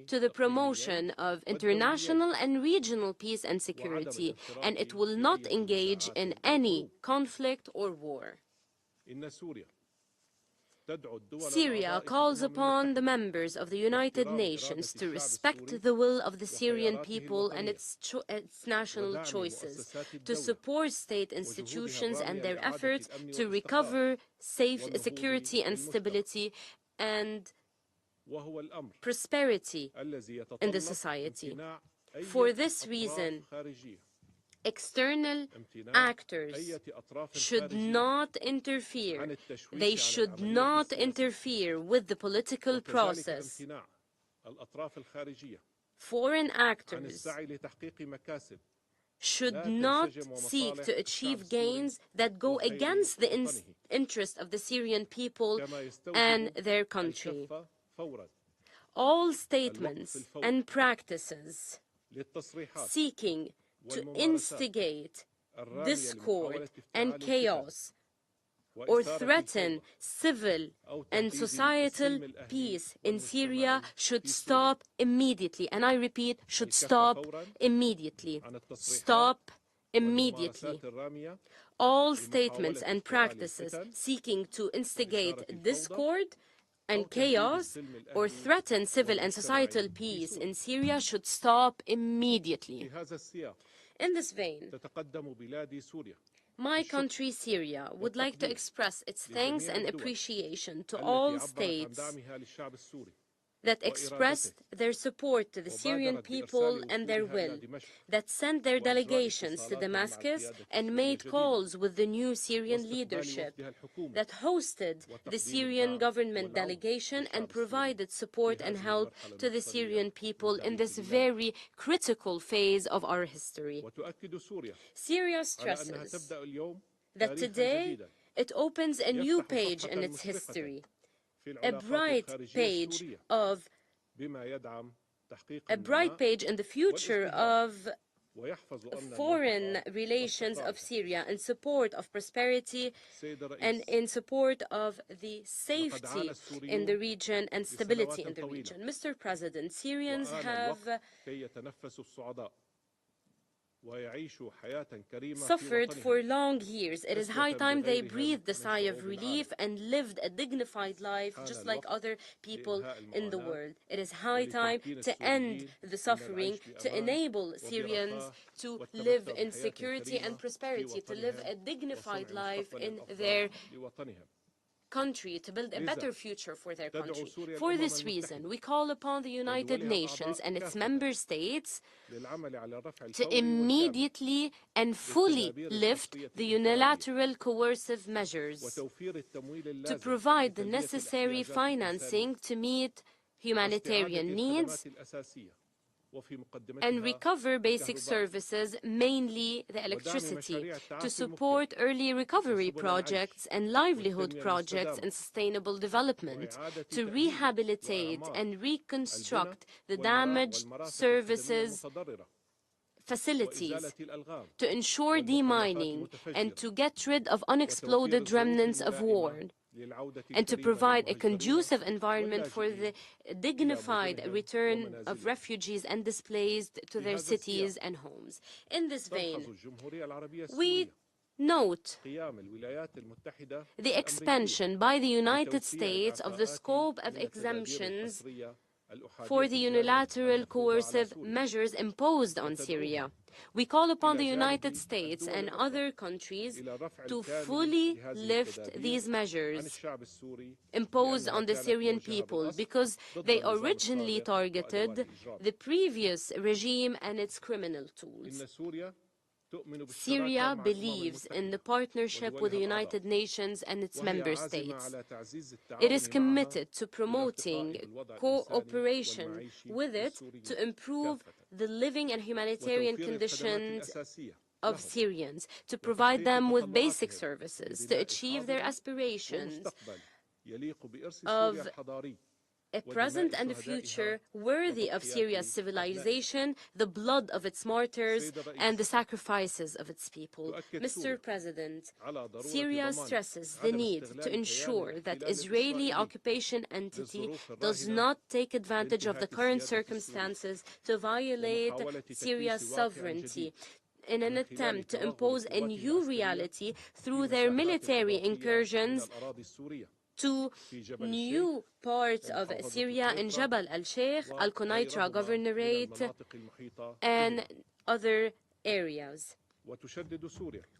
to the promotion of international and regional peace and security, and it will not engage in any conflict or war. Syria calls upon the members of the United Nations to respect the will of the Syrian people and its national choices, to support state institutions and their efforts to recover security and stability and prosperity in the society. For this reason, external actors should not interfere. They should not interfere with the political process. Foreign actors should not seek to achieve gains that go against the interest of the Syrian people and their country. All statements and practices seeking to instigate discord and chaos or threaten civil and societal peace in Syria should stop immediately. And I repeat, should stop immediately. Stop immediately. All statements and practices seeking to instigate discord and chaos or threaten civil and societal peace in Syria should stop immediately. In this vein, my country, Syria, would like to express its thanks and appreciation to all states that expressed their support to the Syrian people and their will, that sent their delegations to Damascus and made calls with the new Syrian leadership, that hosted the Syrian government delegation and provided support and help to the Syrian people in this very critical phase of our history. Syria stresses that today it opens a new page in its history, a bright page in the future of foreign relations of Syria in support of prosperity and in support of the safety in the region and stability in the region. Mr. President, Syrians have suffered for long years. It is high time they breathed a sigh of relief and lived a dignified life just like other people in the world. It is high time to end the suffering, to enable Syrians to live in security and prosperity, to live a dignified life in their country, to build a better future for their country. For this reason, we call upon the United Nations and its member states to immediately and fully lift the unilateral coercive measures, to provide the necessary financing to meet humanitarian needs and recover basic services, mainly the electricity, to support early recovery projects and livelihood projects and sustainable development, to rehabilitate and reconstruct the damaged services facilities, to ensure demining and to get rid of unexploded remnants of war, and to provide a conducive environment for the dignified return of refugees and displaced to their cities and homes. In this vein, we note the expansion by the United States of the scope of exemptions for the unilateral coercive measures imposed on Syria. We call upon the United States and other countries to fully lift these measures imposed on the Syrian people, because they originally targeted the previous regime and its criminal tools. Syria believes in the partnership with the United Nations and its member states. It is committed to promoting cooperation with it to improve the living and humanitarian conditions of Syrians, to provide them with basic services, to achieve their aspirations of a present and a future worthy of Syria's civilization, the blood of its martyrs, and the sacrifices of its people. Mr. President, Syria stresses the need to ensure that Israeli occupation entity does not take advantage of the current circumstances to violate Syria's sovereignty in an attempt to impose a new reality through their military incursions to new parts of Syria in Jabal al-Sheikh, Al-Qunaitra Governorate, and other areas.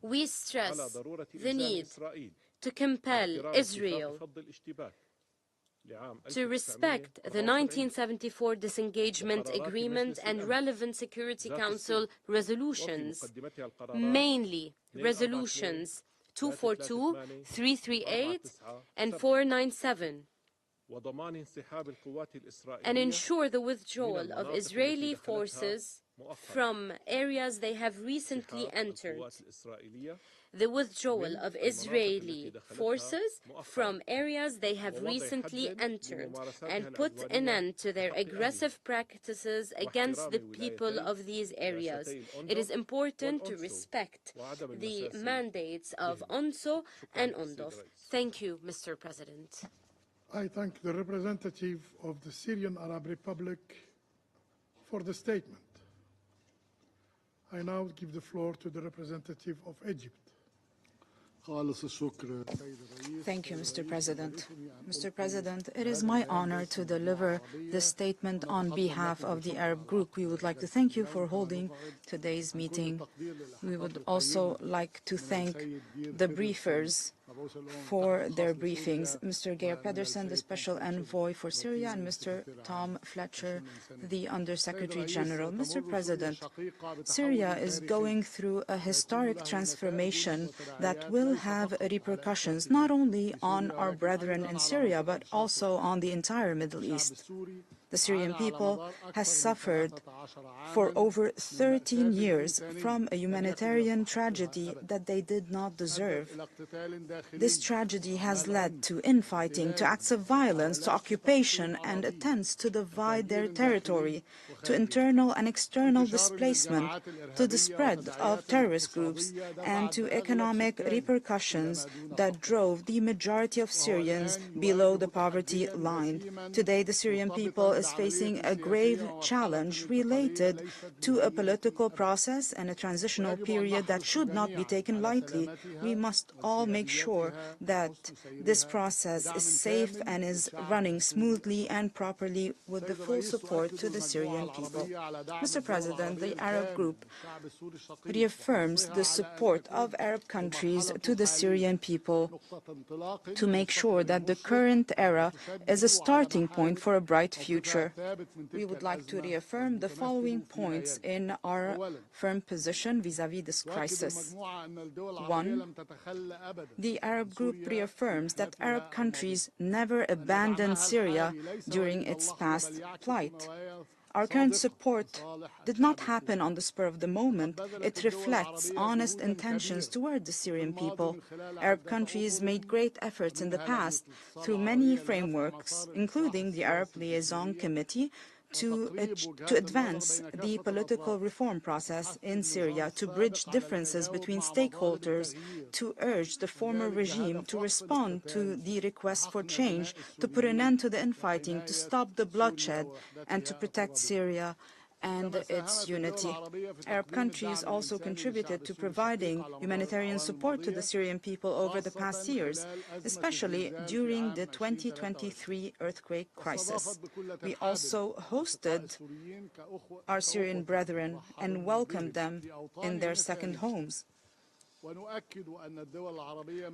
We stress the need to compel Israel to respect the 1974 disengagement agreement and relevant Security Council resolutions, mainly resolutions 242, 338, and 497, and ensure the withdrawal of Israeli forces from areas they have recently entered. The withdrawal of Israeli forces from areas they have recently entered, and put an end to their aggressive practices against the people of these areas. It is important to respect the mandates of UNSO and UNDOF. Thank you, Mr. President. I thank the representative of the Syrian Arab Republic for the statement. I now give the floor to the representative of Egypt. Thank you, Mr. President. Mr. President, it is my honor to deliver this statement on behalf of the Arab group. We would like to thank you for holding today's meeting. We would also like to thank the briefers for their briefings, Mr. Geir Pedersen, the Special Envoy for Syria, and Mr. Tom Fletcher, the Undersecretary General. Mr. President, Syria is going through a historic transformation that will have repercussions not only on our brethren in Syria, but also on the entire Middle East. The Syrian people has suffered for over 13 years from a humanitarian tragedy that they did not deserve. This tragedy has led to infighting, to acts of violence, to occupation and attempts to divide their territory, to internal and external displacement, to the spread of terrorist groups, and to economic repercussions that drove the majority of Syrians below the poverty line. Today, the Syrian people is is facing a grave challenge related to a political process and a transitional period that should not be taken lightly. We must all make sure that this process is safe and is running smoothly and properly with the full support to the Syrian people. Mr. President, the Arab Group reaffirms the support of Arab countries to the Syrian people to make sure that the current era is a starting point for a bright future. We would like to reaffirm the following points in our firm position vis-à-vis this crisis. 1. The Arab Group reaffirms that Arab countries never abandoned Syria during its past plight. Our current support did not happen on the spur of the moment. It reflects honest intentions toward the Syrian people. Arab countries made great efforts in the past through many frameworks, including the Arab Liaison Committee, to advance the political reform process in Syria, to bridge differences between stakeholders, to urge the former regime to respond to the request for change, to put an end to the infighting, to stop the bloodshed, and to protect Syria and its unity. Arab countries also contributed to providing humanitarian support to the Syrian people over the past years, especially during the 2023 earthquake crisis. We also hosted our Syrian brethren and welcomed them in their second homes.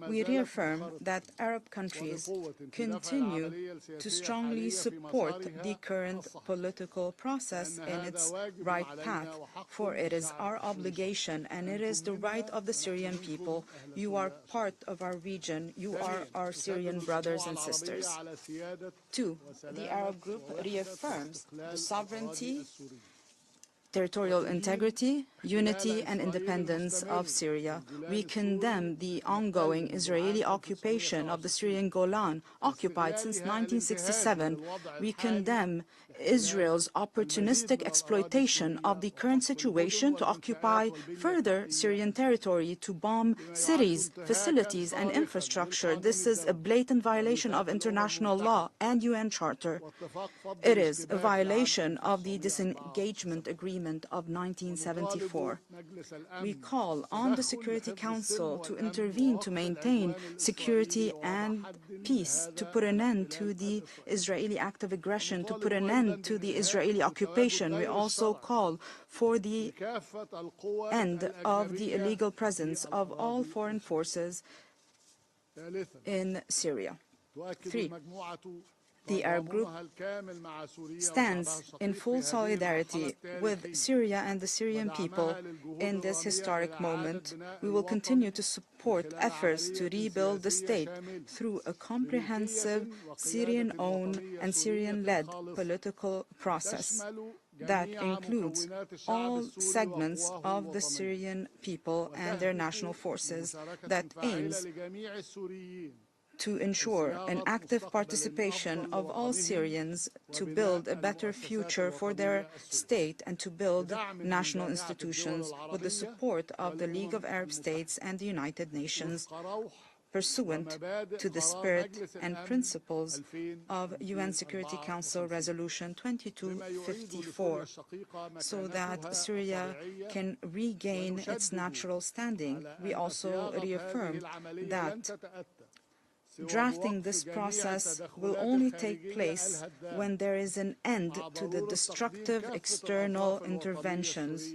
We reaffirm that Arab countries continue to strongly support the current political process in its right path, for it is our obligation and it is the right of the Syrian people. You are part of our region. You are our Syrian brothers and sisters. 2. The Arab Group reaffirms the sovereignty, territorial integrity, unity and independence of Syria. We condemn the ongoing Israeli occupation of the Syrian Golan, occupied since 1967. We condemn Israel's opportunistic exploitation of the current situation to occupy further Syrian territory, to bomb cities, facilities and infrastructure. This is a blatant violation of international law and UN Charter. It is a violation of the disengagement agreement of 1974. We call on the Security Council to intervene to maintain security and peace, to put an end to the Israeli act of aggression, to put an end to the Israeli occupation. We also call for the end of the illegal presence of all foreign forces in Syria. 3. The Arab Group stands in full solidarity with Syria and the Syrian people in this historic moment. We will continue to support efforts to rebuild the state through a comprehensive Syrian-owned and Syrian-led political process that includes all segments of the Syrian people and their national forces, that aims to ensure an active participation of all Syrians to build a better future for their state and to build national institutions with the support of the League of Arab States and the United Nations, pursuant to the spirit and principles of UN Security Council Resolution 2254, so that Syria can regain its natural standing. We also reaffirm that drafting this process will only take place when there is an end to the destructive external interventions,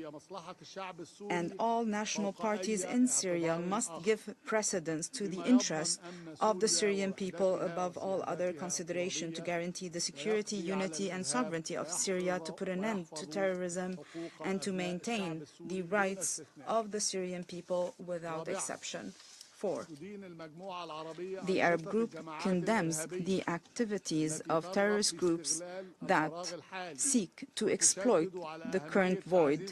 and all national parties in Syria must give precedence to the interests of the Syrian people above all other consideration, to guarantee the security, unity and sovereignty of Syria, to put an end to terrorism and to maintain the rights of the Syrian people without exception. 4. The Arab Group condemns the activities of terrorist groups that seek to exploit the current void.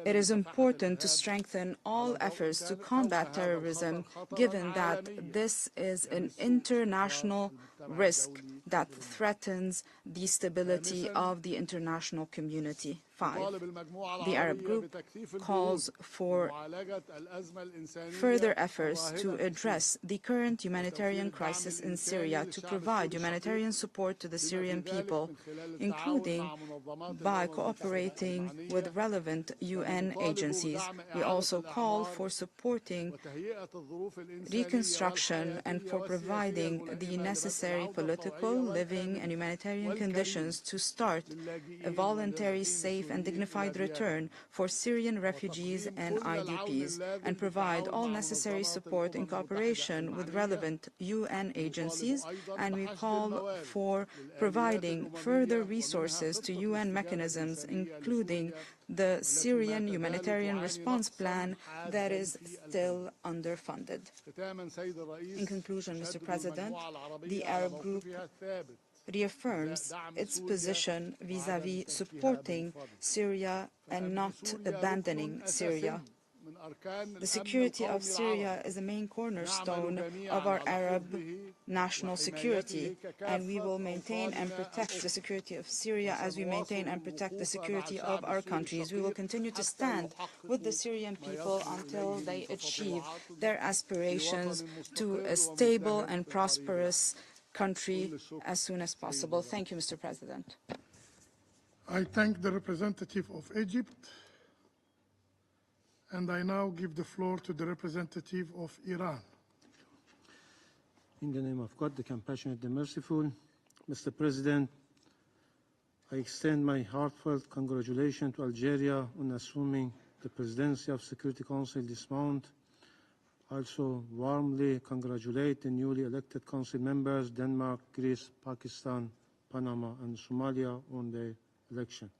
It is important to strengthen all efforts to combat terrorism, given that this is an international risk that threatens the stability of the international community. 5. The Arab Group calls for further efforts to address the current humanitarian crisis in Syria, to provide humanitarian support to the Syrian people, including by cooperating with relevant UN agencies. We also call for supporting reconstruction and for providing the necessary political, living and humanitarian conditions to start a voluntary, safe and dignified return for Syrian refugees and IDPs, and provide all necessary support in cooperation with relevant UN agencies. And we call for providing further resources to UN mechanisms, including the Syrian Humanitarian Response Plan that is still underfunded. In conclusion, Mr. President, the Arab Group reaffirms its position vis-à-vis supporting Syria and not abandoning Syria. The security of Syria is a main cornerstone of our Arab national security, and we will maintain and protect the security of Syria as we maintain and protect the security of our countries. We will continue to stand with the Syrian people until they achieve their aspirations to a stable and prosperous country as soon as possible. Thank you, Mr. President. I thank the representative of Egypt, and I now give the floor to the representative of Iran. In the name of God, the compassionate, the merciful, Mr. President, I extend my heartfelt congratulations to Algeria on assuming the presidency of Security Council this month. I also warmly congratulate the newly elected council members, Denmark, Greece, Pakistan, Panama, and Somalia on their election.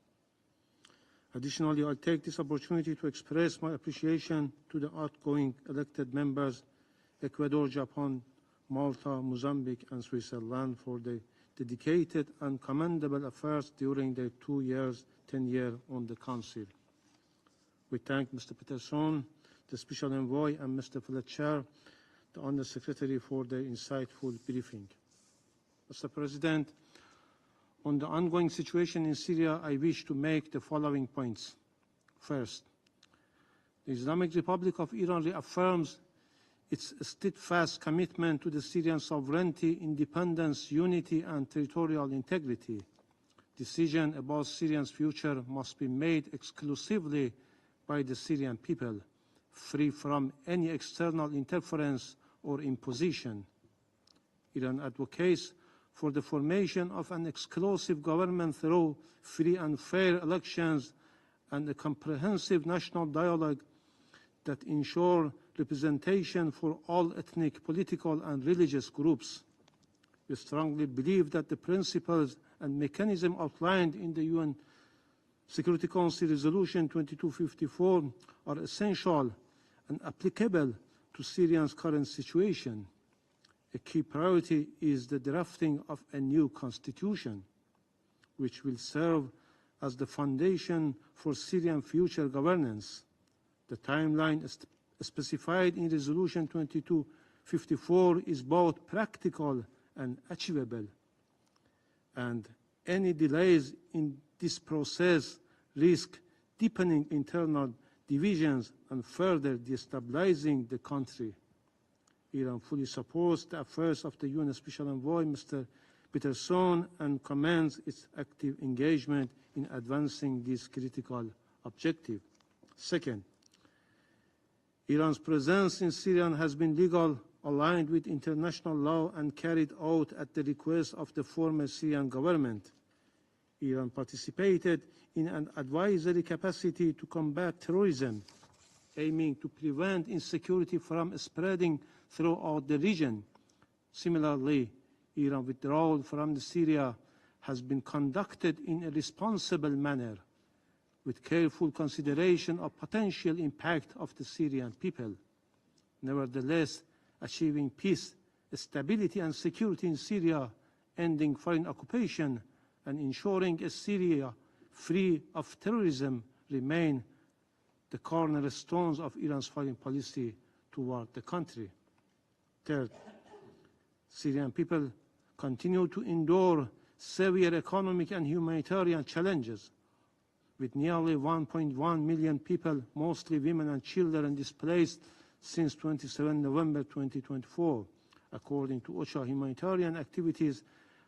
Additionally, I'll take this opportunity to express my appreciation to the outgoing elected members, Ecuador, Japan, Malta, Mozambique, and Switzerland for their dedicated and commendable efforts during their 2 years, tenure on the Council. We thank Mr. Peterson, the Special Envoy, and Mr. Fletcher, the Under Secretary, for their insightful briefing. Mr. President, on the ongoing situation in Syria, I wish to make the following points. First, the Islamic Republic of Iran reaffirms its steadfast commitment to the Syrian sovereignty, independence, unity, and territorial integrity. Decision about Syria's future must be made exclusively by the Syrian people, free from any external interference or imposition. Iran advocates for the formation of an exclusive government through free and fair elections and a comprehensive national dialogue that ensure representation for all ethnic, political, and religious groups. We strongly believe that the principles and mechanisms outlined in the UN Security Council Resolution 2254 are essential and applicable to Syria's current situation. A key priority is the drafting of a new constitution, which will serve as the foundation for Syrian future governance. The timeline specified in Resolution 2254 is both practical and achievable, and any delays in this process risk deepening internal divisions and further destabilizing the country. Iran fully supports the efforts of the UN Special Envoy, Mr. Peterson, and commends its active engagement in advancing this critical objective. Second, Iran's presence in Syria has been legal, aligned with international law, and carried out at the request of the former Syrian government. Iran participated in an advisory capacity to combat terrorism, aiming to prevent insecurity from spreading throughout the region. Similarly, Iran's withdrawal from Syria has been conducted in a responsible manner, with careful consideration of potential impact of the Syrian people. Nevertheless, achieving peace, stability, and security in Syria, ending foreign occupation, and ensuring a Syria free of terrorism remain the cornerstones of Iran's foreign policy toward the country. Third, Syrian people continue to endure severe economic and humanitarian challenges. with nearly 1.1 million people, mostly women and children, displaced since 27 November 2024. According to OCHA, humanitarian activities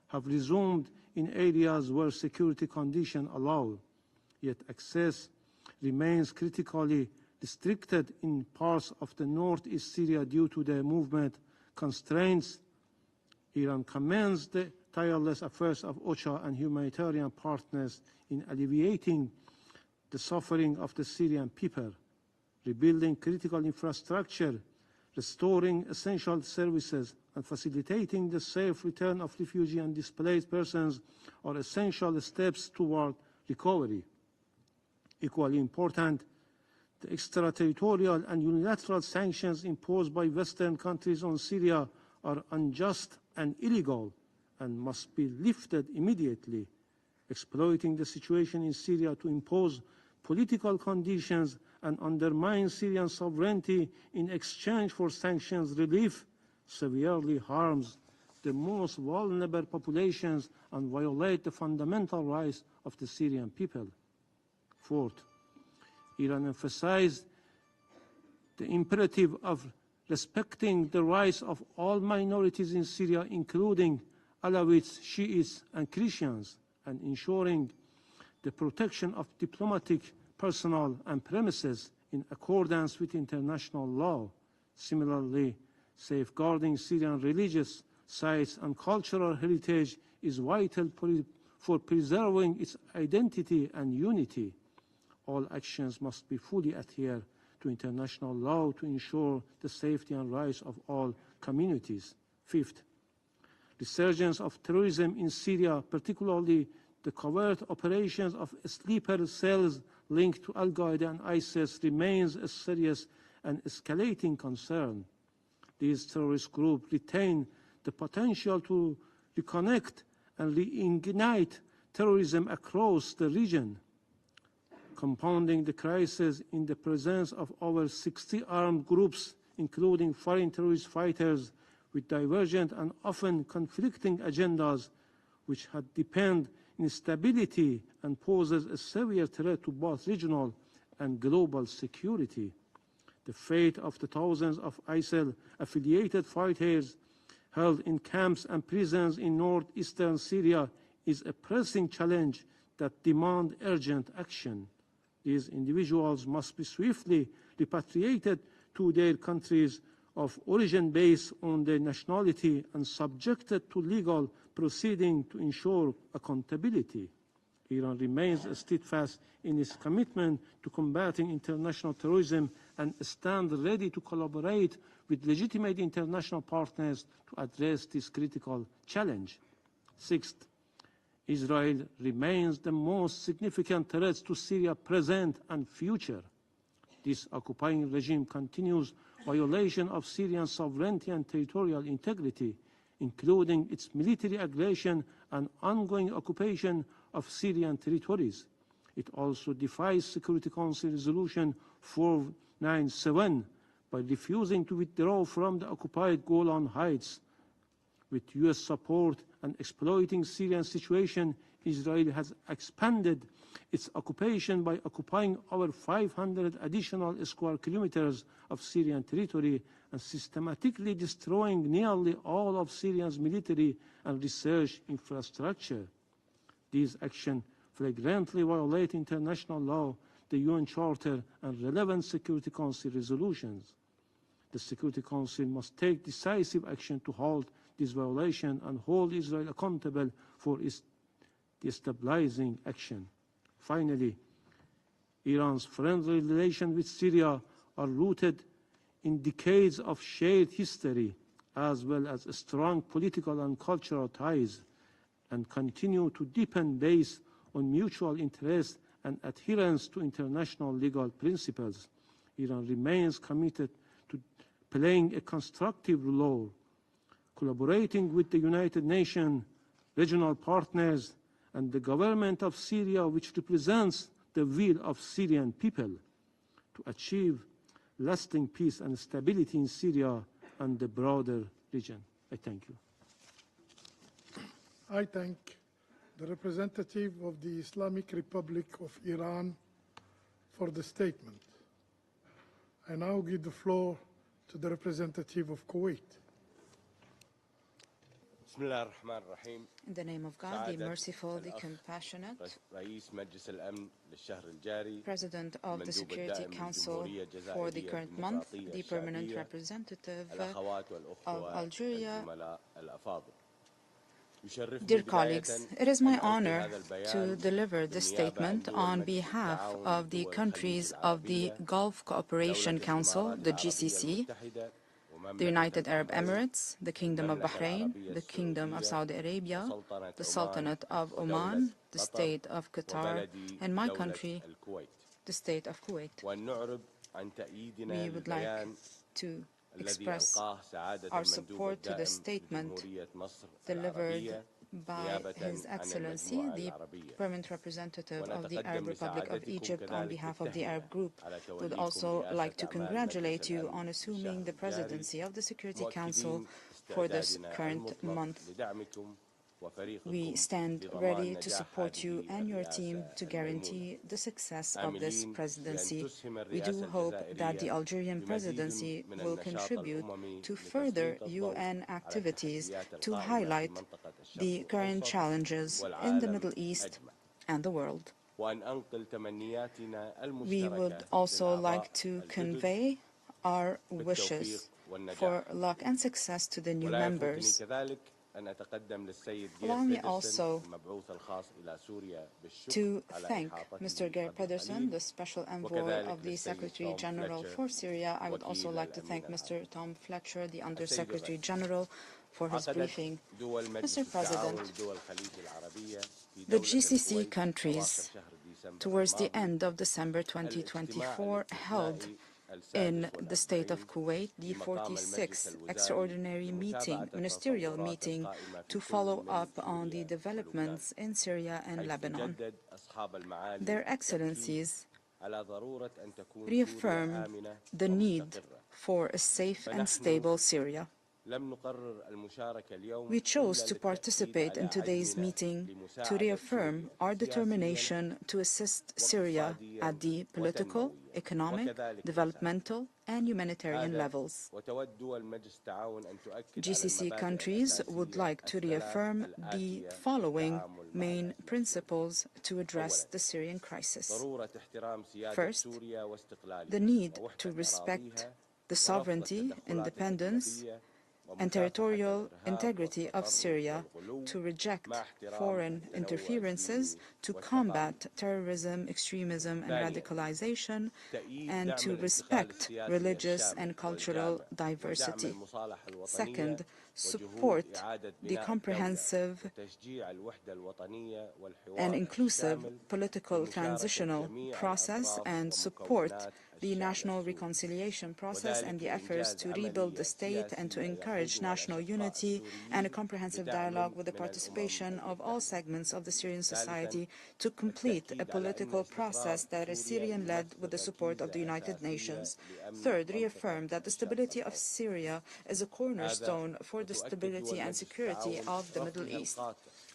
have resumed in areas where security conditions allow, yet access remains critically restricted in parts of the northeast Syria due to the movement constraints. Iran commends the tireless efforts of OCHA and humanitarian partners in alleviating the suffering of the Syrian people, rebuilding critical infrastructure, restoring essential services, and facilitating the safe return of refugees and displaced persons are essential steps toward recovery. Equally important, the extraterritorial and unilateral sanctions imposed by Western countries on Syria are unjust and illegal and must be lifted immediately. Exploiting the situation in Syria to impose political conditions and undermine Syrian sovereignty in exchange for sanctions relief severely harms the most vulnerable populations and violate the fundamental rights of the Syrian people. Fourth, Iran emphasized the imperative of respecting the rights of all minorities in Syria, including Alawites, Shiites, and Christians, and ensuring the protection of diplomatic personnel and premises in accordance with international law. Similarly, safeguarding Syrian religious sites and cultural heritage is vital for preserving its identity and unity. All actions must be fully adhere to international law to ensure the safety and rights of all communities. Fifth, resurgence of terrorism in Syria, particularly the covert operations of sleeper cells linked to Al-Qaeda and ISIS, remains a serious and escalating concern. These terrorist groups retain the potential to reconnect and reignite terrorism across the region, compounding the crisis in the presence of over 60 armed groups, including foreign terrorist fighters with divergent and often conflicting agendas, which had deepened instability and poses a severe threat to both regional and global security. The fate of the thousands of ISIL-affiliated fighters held in camps and prisons in northeastern Syria is a pressing challenge that demands urgent action. These individuals must be swiftly repatriated to their countries of origin based on their nationality and subjected to legal proceedings to ensure accountability. Iran remains steadfast in its commitment to combating international terrorism and stands ready to collaborate with legitimate international partners to address this critical challenge. Sixth, Israel remains the most significant threat to Syria present and future. This occupying regime continues violation of Syrian sovereignty and territorial integrity, including its military aggression and ongoing occupation of Syrian territories. It also defies Security Council Resolution 497 by refusing to withdraw from the occupied Golan Heights. With US support and exploiting Syrian situation, Israel has expanded its occupation by occupying over 500 additional square kilometers of Syrian territory and systematically destroying nearly all of Syria's military and research infrastructure. These actions flagrantly violate international law, the UN Charter, and relevant Security Council resolutions. The Security Council must take decisive action to halt this violation and hold Israel accountable for its destabilizing action. Finally, Iran's friendly relations with Syria are rooted in decades of shared history, as well as strong political and cultural ties, and continue to deepen based on mutual interest and adherence to international legal principles. Iran remains committed to playing a constructive role, collaborating with the United Nations, regional partners, and the government of Syria, which represents the will of Syrian people, to achieve lasting peace and stability in Syria and the broader region. I thank you. I thank the representative of the Islamic Republic of Iran for the statement. I now give the floor to the representative of Kuwait. In the name of God, the merciful, the compassionate, President of the Security Council for the current month, the permanent representative of Algeria. Dear colleagues, it is my honor to deliver this statement on behalf of the countries of the Gulf Cooperation Council, the GCC, the United Arab Emirates, the Kingdom of Bahrain, the Kingdom of Saudi Arabia, the Sultanate of Oman, the State of Qatar, and my country, the State of Kuwait. We would like to express our support to the statement delivered by His Excellency, the Permanent Representative of the Arab Republic of Egypt on behalf of the Arab Group. We would also like to congratulate you on assuming the presidency of the Security Council for this current month. We stand ready to support you and your team to guarantee the success of this presidency. We do hope that the Algerian presidency will contribute to further UN activities to highlight the current challenges in the Middle East and the world. We would also like to convey our wishes for luck and success to the new members. Allow me also to thank Mr. Geir Pedersen, the Special Envoy of the Secretary General for Syria. I would also like to thank Mr. Tom Fletcher, the Under-Secretary General, for his briefing. Mr. President, the GCC countries, towards the end of December 2024, held in the state of Kuwait the 46th extraordinary meeting, ministerial meeting, to follow up on the developments in Syria and Lebanon. Their Excellencies reaffirmed the need for a safe and stable Syria. We chose to participate in today's meeting to reaffirm our determination to assist Syria at the political, economic, developmental, and humanitarian levels. GCC countries would like to reaffirm the following main principles to address the Syrian crisis. First, the need to respect the sovereignty, independence, and territorial integrity of Syria, to reject foreign interferences, to combat terrorism, extremism, and radicalization, and to respect religious and cultural diversity. Second, support the comprehensive and inclusive political transitional process and support the national reconciliation process and the efforts to rebuild the state and to encourage national unity and a comprehensive dialogue with the participation of all segments of the Syrian society to complete a political process that is Syrian-led with the support of the United Nations. Third, reaffirm that the stability of Syria is a cornerstone for the stability and security of the Middle East.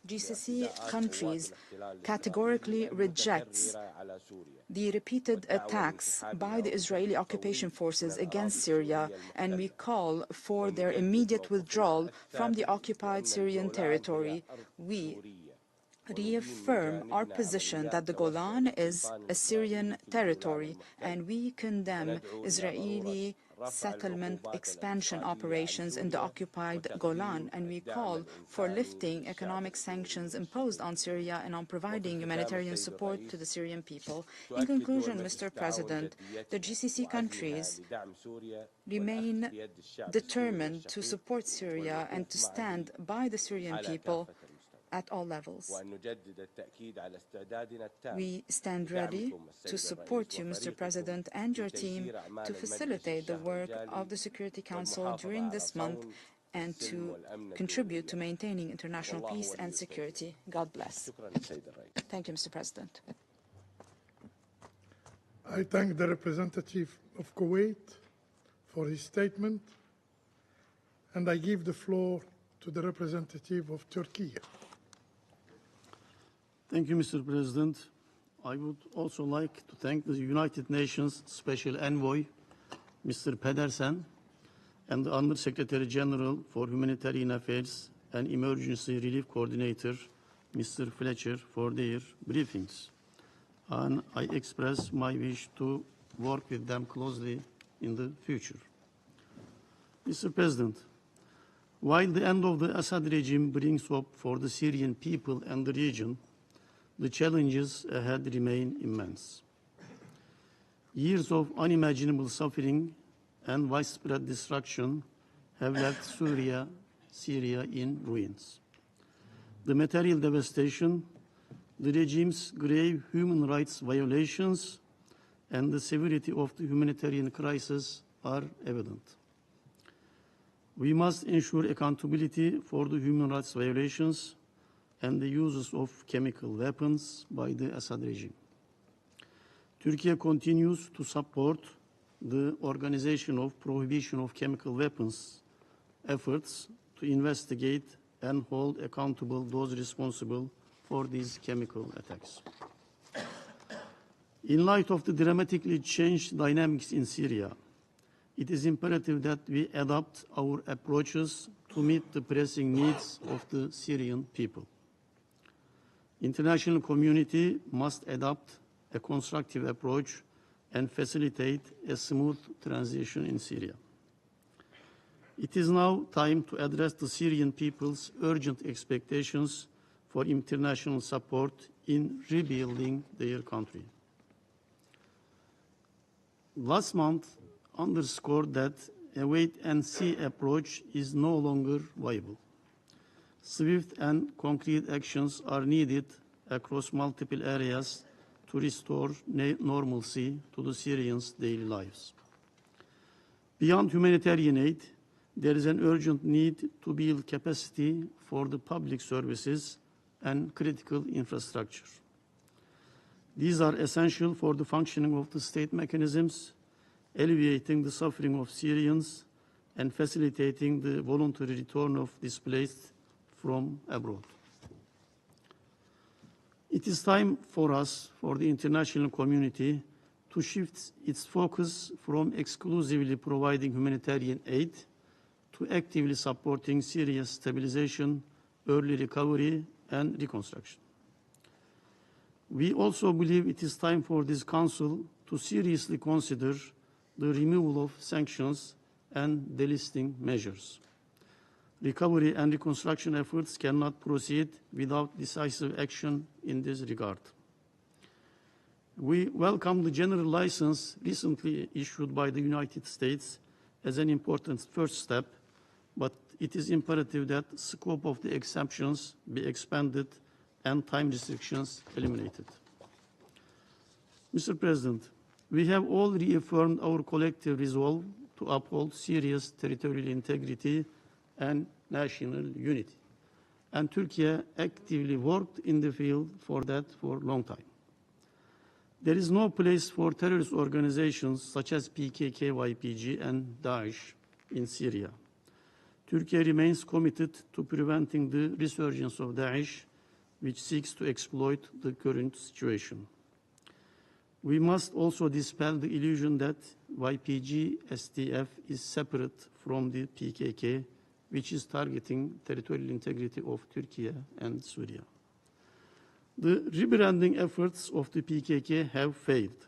GCC countries categorically rejects the repeated attacks by the Israeli occupation forces against Syria, and we call for their immediate withdrawal from the occupied Syrian territory. We reaffirm our position that the Golan is a Syrian territory, and we condemn Israeli settlement expansion operations in the occupied Golan, and we call for lifting economic sanctions imposed on Syria and on providing humanitarian support to the Syrian people. In conclusion, Mr. President, the GCC countries remain determined to support Syria and to stand by the Syrian people at all levels. We stand ready to support you, Mr. President, and your team to facilitate the work of the Security Council during this month and to contribute to maintaining international peace and security. God bless. Thank you, Mr. President. I thank the representative of Kuwait for his statement, and I give the floor to the representative of Turkey. Thank you, Mr. President. I would also like to thank the United Nations Special Envoy, Mr. Pedersen, and the Under Secretary General for Humanitarian Affairs and Emergency Relief Coordinator, Mr. Fletcher, for their briefings. And I express my wish to work with them closely in the future. Mr. President, while the end of the Assad regime brings hope for the Syrian people and the region, the challenges ahead remain immense. Years of unimaginable suffering and widespread destruction have left Syria in ruins. The material devastation, the regime's grave human rights violations, and the severity of the humanitarian crisis are evident. We must ensure accountability for the human rights violations and the uses of chemical weapons by the Assad regime. Turkey continues to support the Organization of Prohibition of Chemical Weapons efforts to investigate and hold accountable those responsible for these chemical attacks. In light of the dramatically changed dynamics in Syria, it is imperative that we adapt our approaches to meet the pressing needs of the Syrian people. International community must adopt a constructive approach and facilitate a smooth transition in Syria. It is now time to address the Syrian people's urgent expectations for international support in rebuilding their country. Last month underscored that a wait-and-see approach is no longer viable. Swift and concrete actions are needed across multiple areas to restore normalcy to the Syrians' daily lives. Beyond humanitarian aid, there is an urgent need to build capacity for the public services and critical infrastructure. These are essential for the functioning of the state mechanisms, alleviating the suffering of Syrians, and facilitating the voluntary return of displaced from abroad. It is time for us, for the international community, to shift its focus from exclusively providing humanitarian aid to actively supporting Syria's stabilization, early recovery, and reconstruction. We also believe it is time for this Council to seriously consider the removal of sanctions and delisting measures. Recovery and reconstruction efforts cannot proceed without decisive action in this regard. We welcome the general license recently issued by the United States as an important first step, but it is imperative that the scope of the exemptions be expanded and time restrictions eliminated. Mr. President, we have all reaffirmed our collective resolve to uphold Syria's territorial integrity and national unity, and Turkey actively worked in the field for that for a long time. There is no place for terrorist organizations such as PKK, YPG, and Daesh in Syria. Turkey remains committed to preventing the resurgence of Daesh, which seeks to exploit the current situation. We must also dispel the illusion that YPG STF is separate from the PKK, which is targeting territorial integrity of Turkey and Syria. The rebranding efforts of the PKK have failed.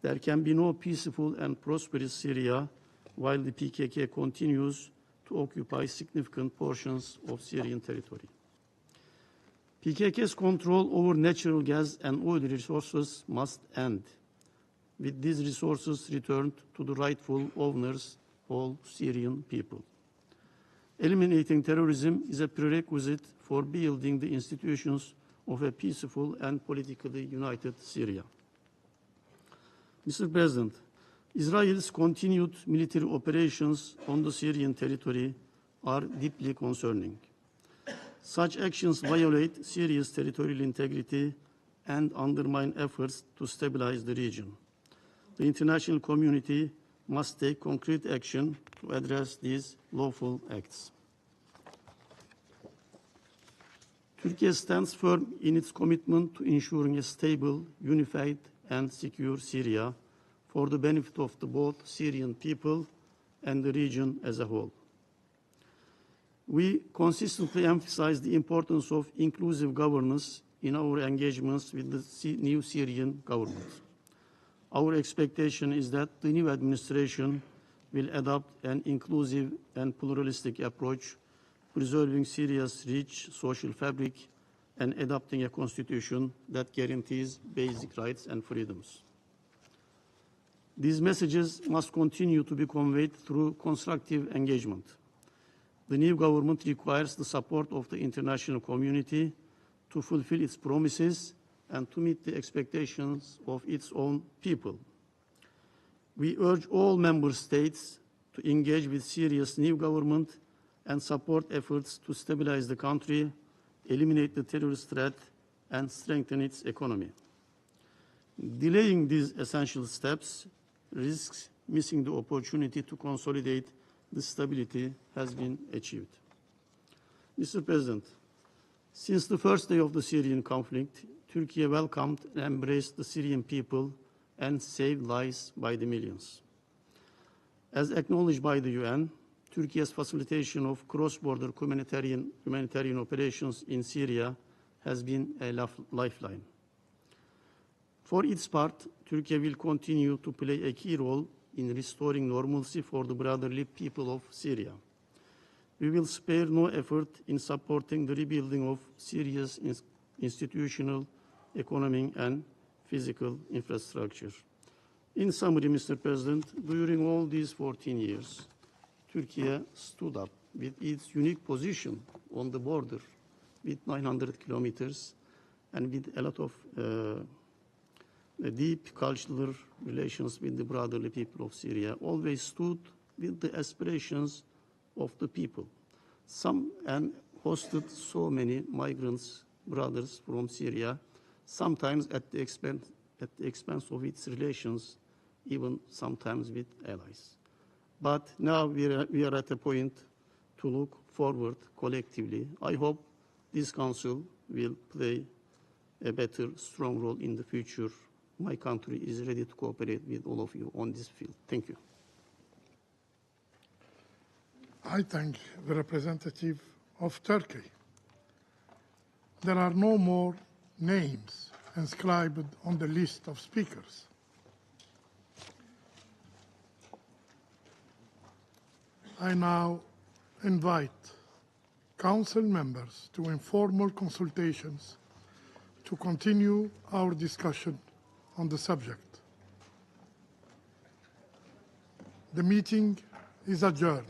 There can be no peaceful and prosperous Syria while the PKK continues to occupy significant portions of Syrian territory. PKK's control over natural gas and oil resources must end, with these resources returned to the rightful owners, all Syrian people. Eliminating terrorism is a prerequisite for building the institutions of a peaceful and politically united Syria. Mr. President, Israel's continued military operations on the Syrian territory are deeply concerning. Such actions violate Syria's territorial integrity and undermine efforts to stabilize the region. The international community must take concrete action to address these lawful acts. Turkey stands firm in its commitment to ensuring a stable, unified, and secure Syria for the benefit of both Syrian people and the region as a whole. We consistently emphasize the importance of inclusive governance in our engagements with the new Syrian government. Our expectation is that the new administration will adopt an inclusive and pluralistic approach, preserving Syria's rich social fabric and adopting a constitution that guarantees basic rights and freedoms. These messages must continue to be conveyed through constructive engagement. The new government requires the support of the international community to fulfill its promises and to meet the expectations of its own people. We urge all member states to engage with Syria's new government and support efforts to stabilize the country, eliminate the terrorist threat, and strengthen its economy. Delaying these essential steps risks missing the opportunity to consolidate the stability has been achieved. Mr. President, since the first day of the Syrian conflict, Turkey welcomed and embraced the Syrian people and saved lives by the millions. As acknowledged by the UN, Turkey's facilitation of cross-border humanitarian operations in Syria has been a lifeline. For its part, Turkey will continue to play a key role in restoring normalcy for the brotherly people of Syria. We will spare no effort in supporting the rebuilding of Syria's institutional, economic, and physical infrastructure. In summary, Mr. President, during all these 14 years, Turkey stood up with its unique position on the border with 900 kilometers and with a lot of deep cultural relations with the brotherly people of Syria, always stood with the aspirations of the people. And hosted so many migrants, brothers from Syria, sometimes at the expense of its relations, even sometimes with allies. But now we are at a point to look forward collectively. I hope this Council will play a better, strong role in the future. My country is ready to cooperate with all of you on this field. Thank you. I thank the representative of Turkey. There are no more names inscribed on the list of speakers. I now invite Council members to informal consultations to continue our discussion on the subject. The meeting is adjourned.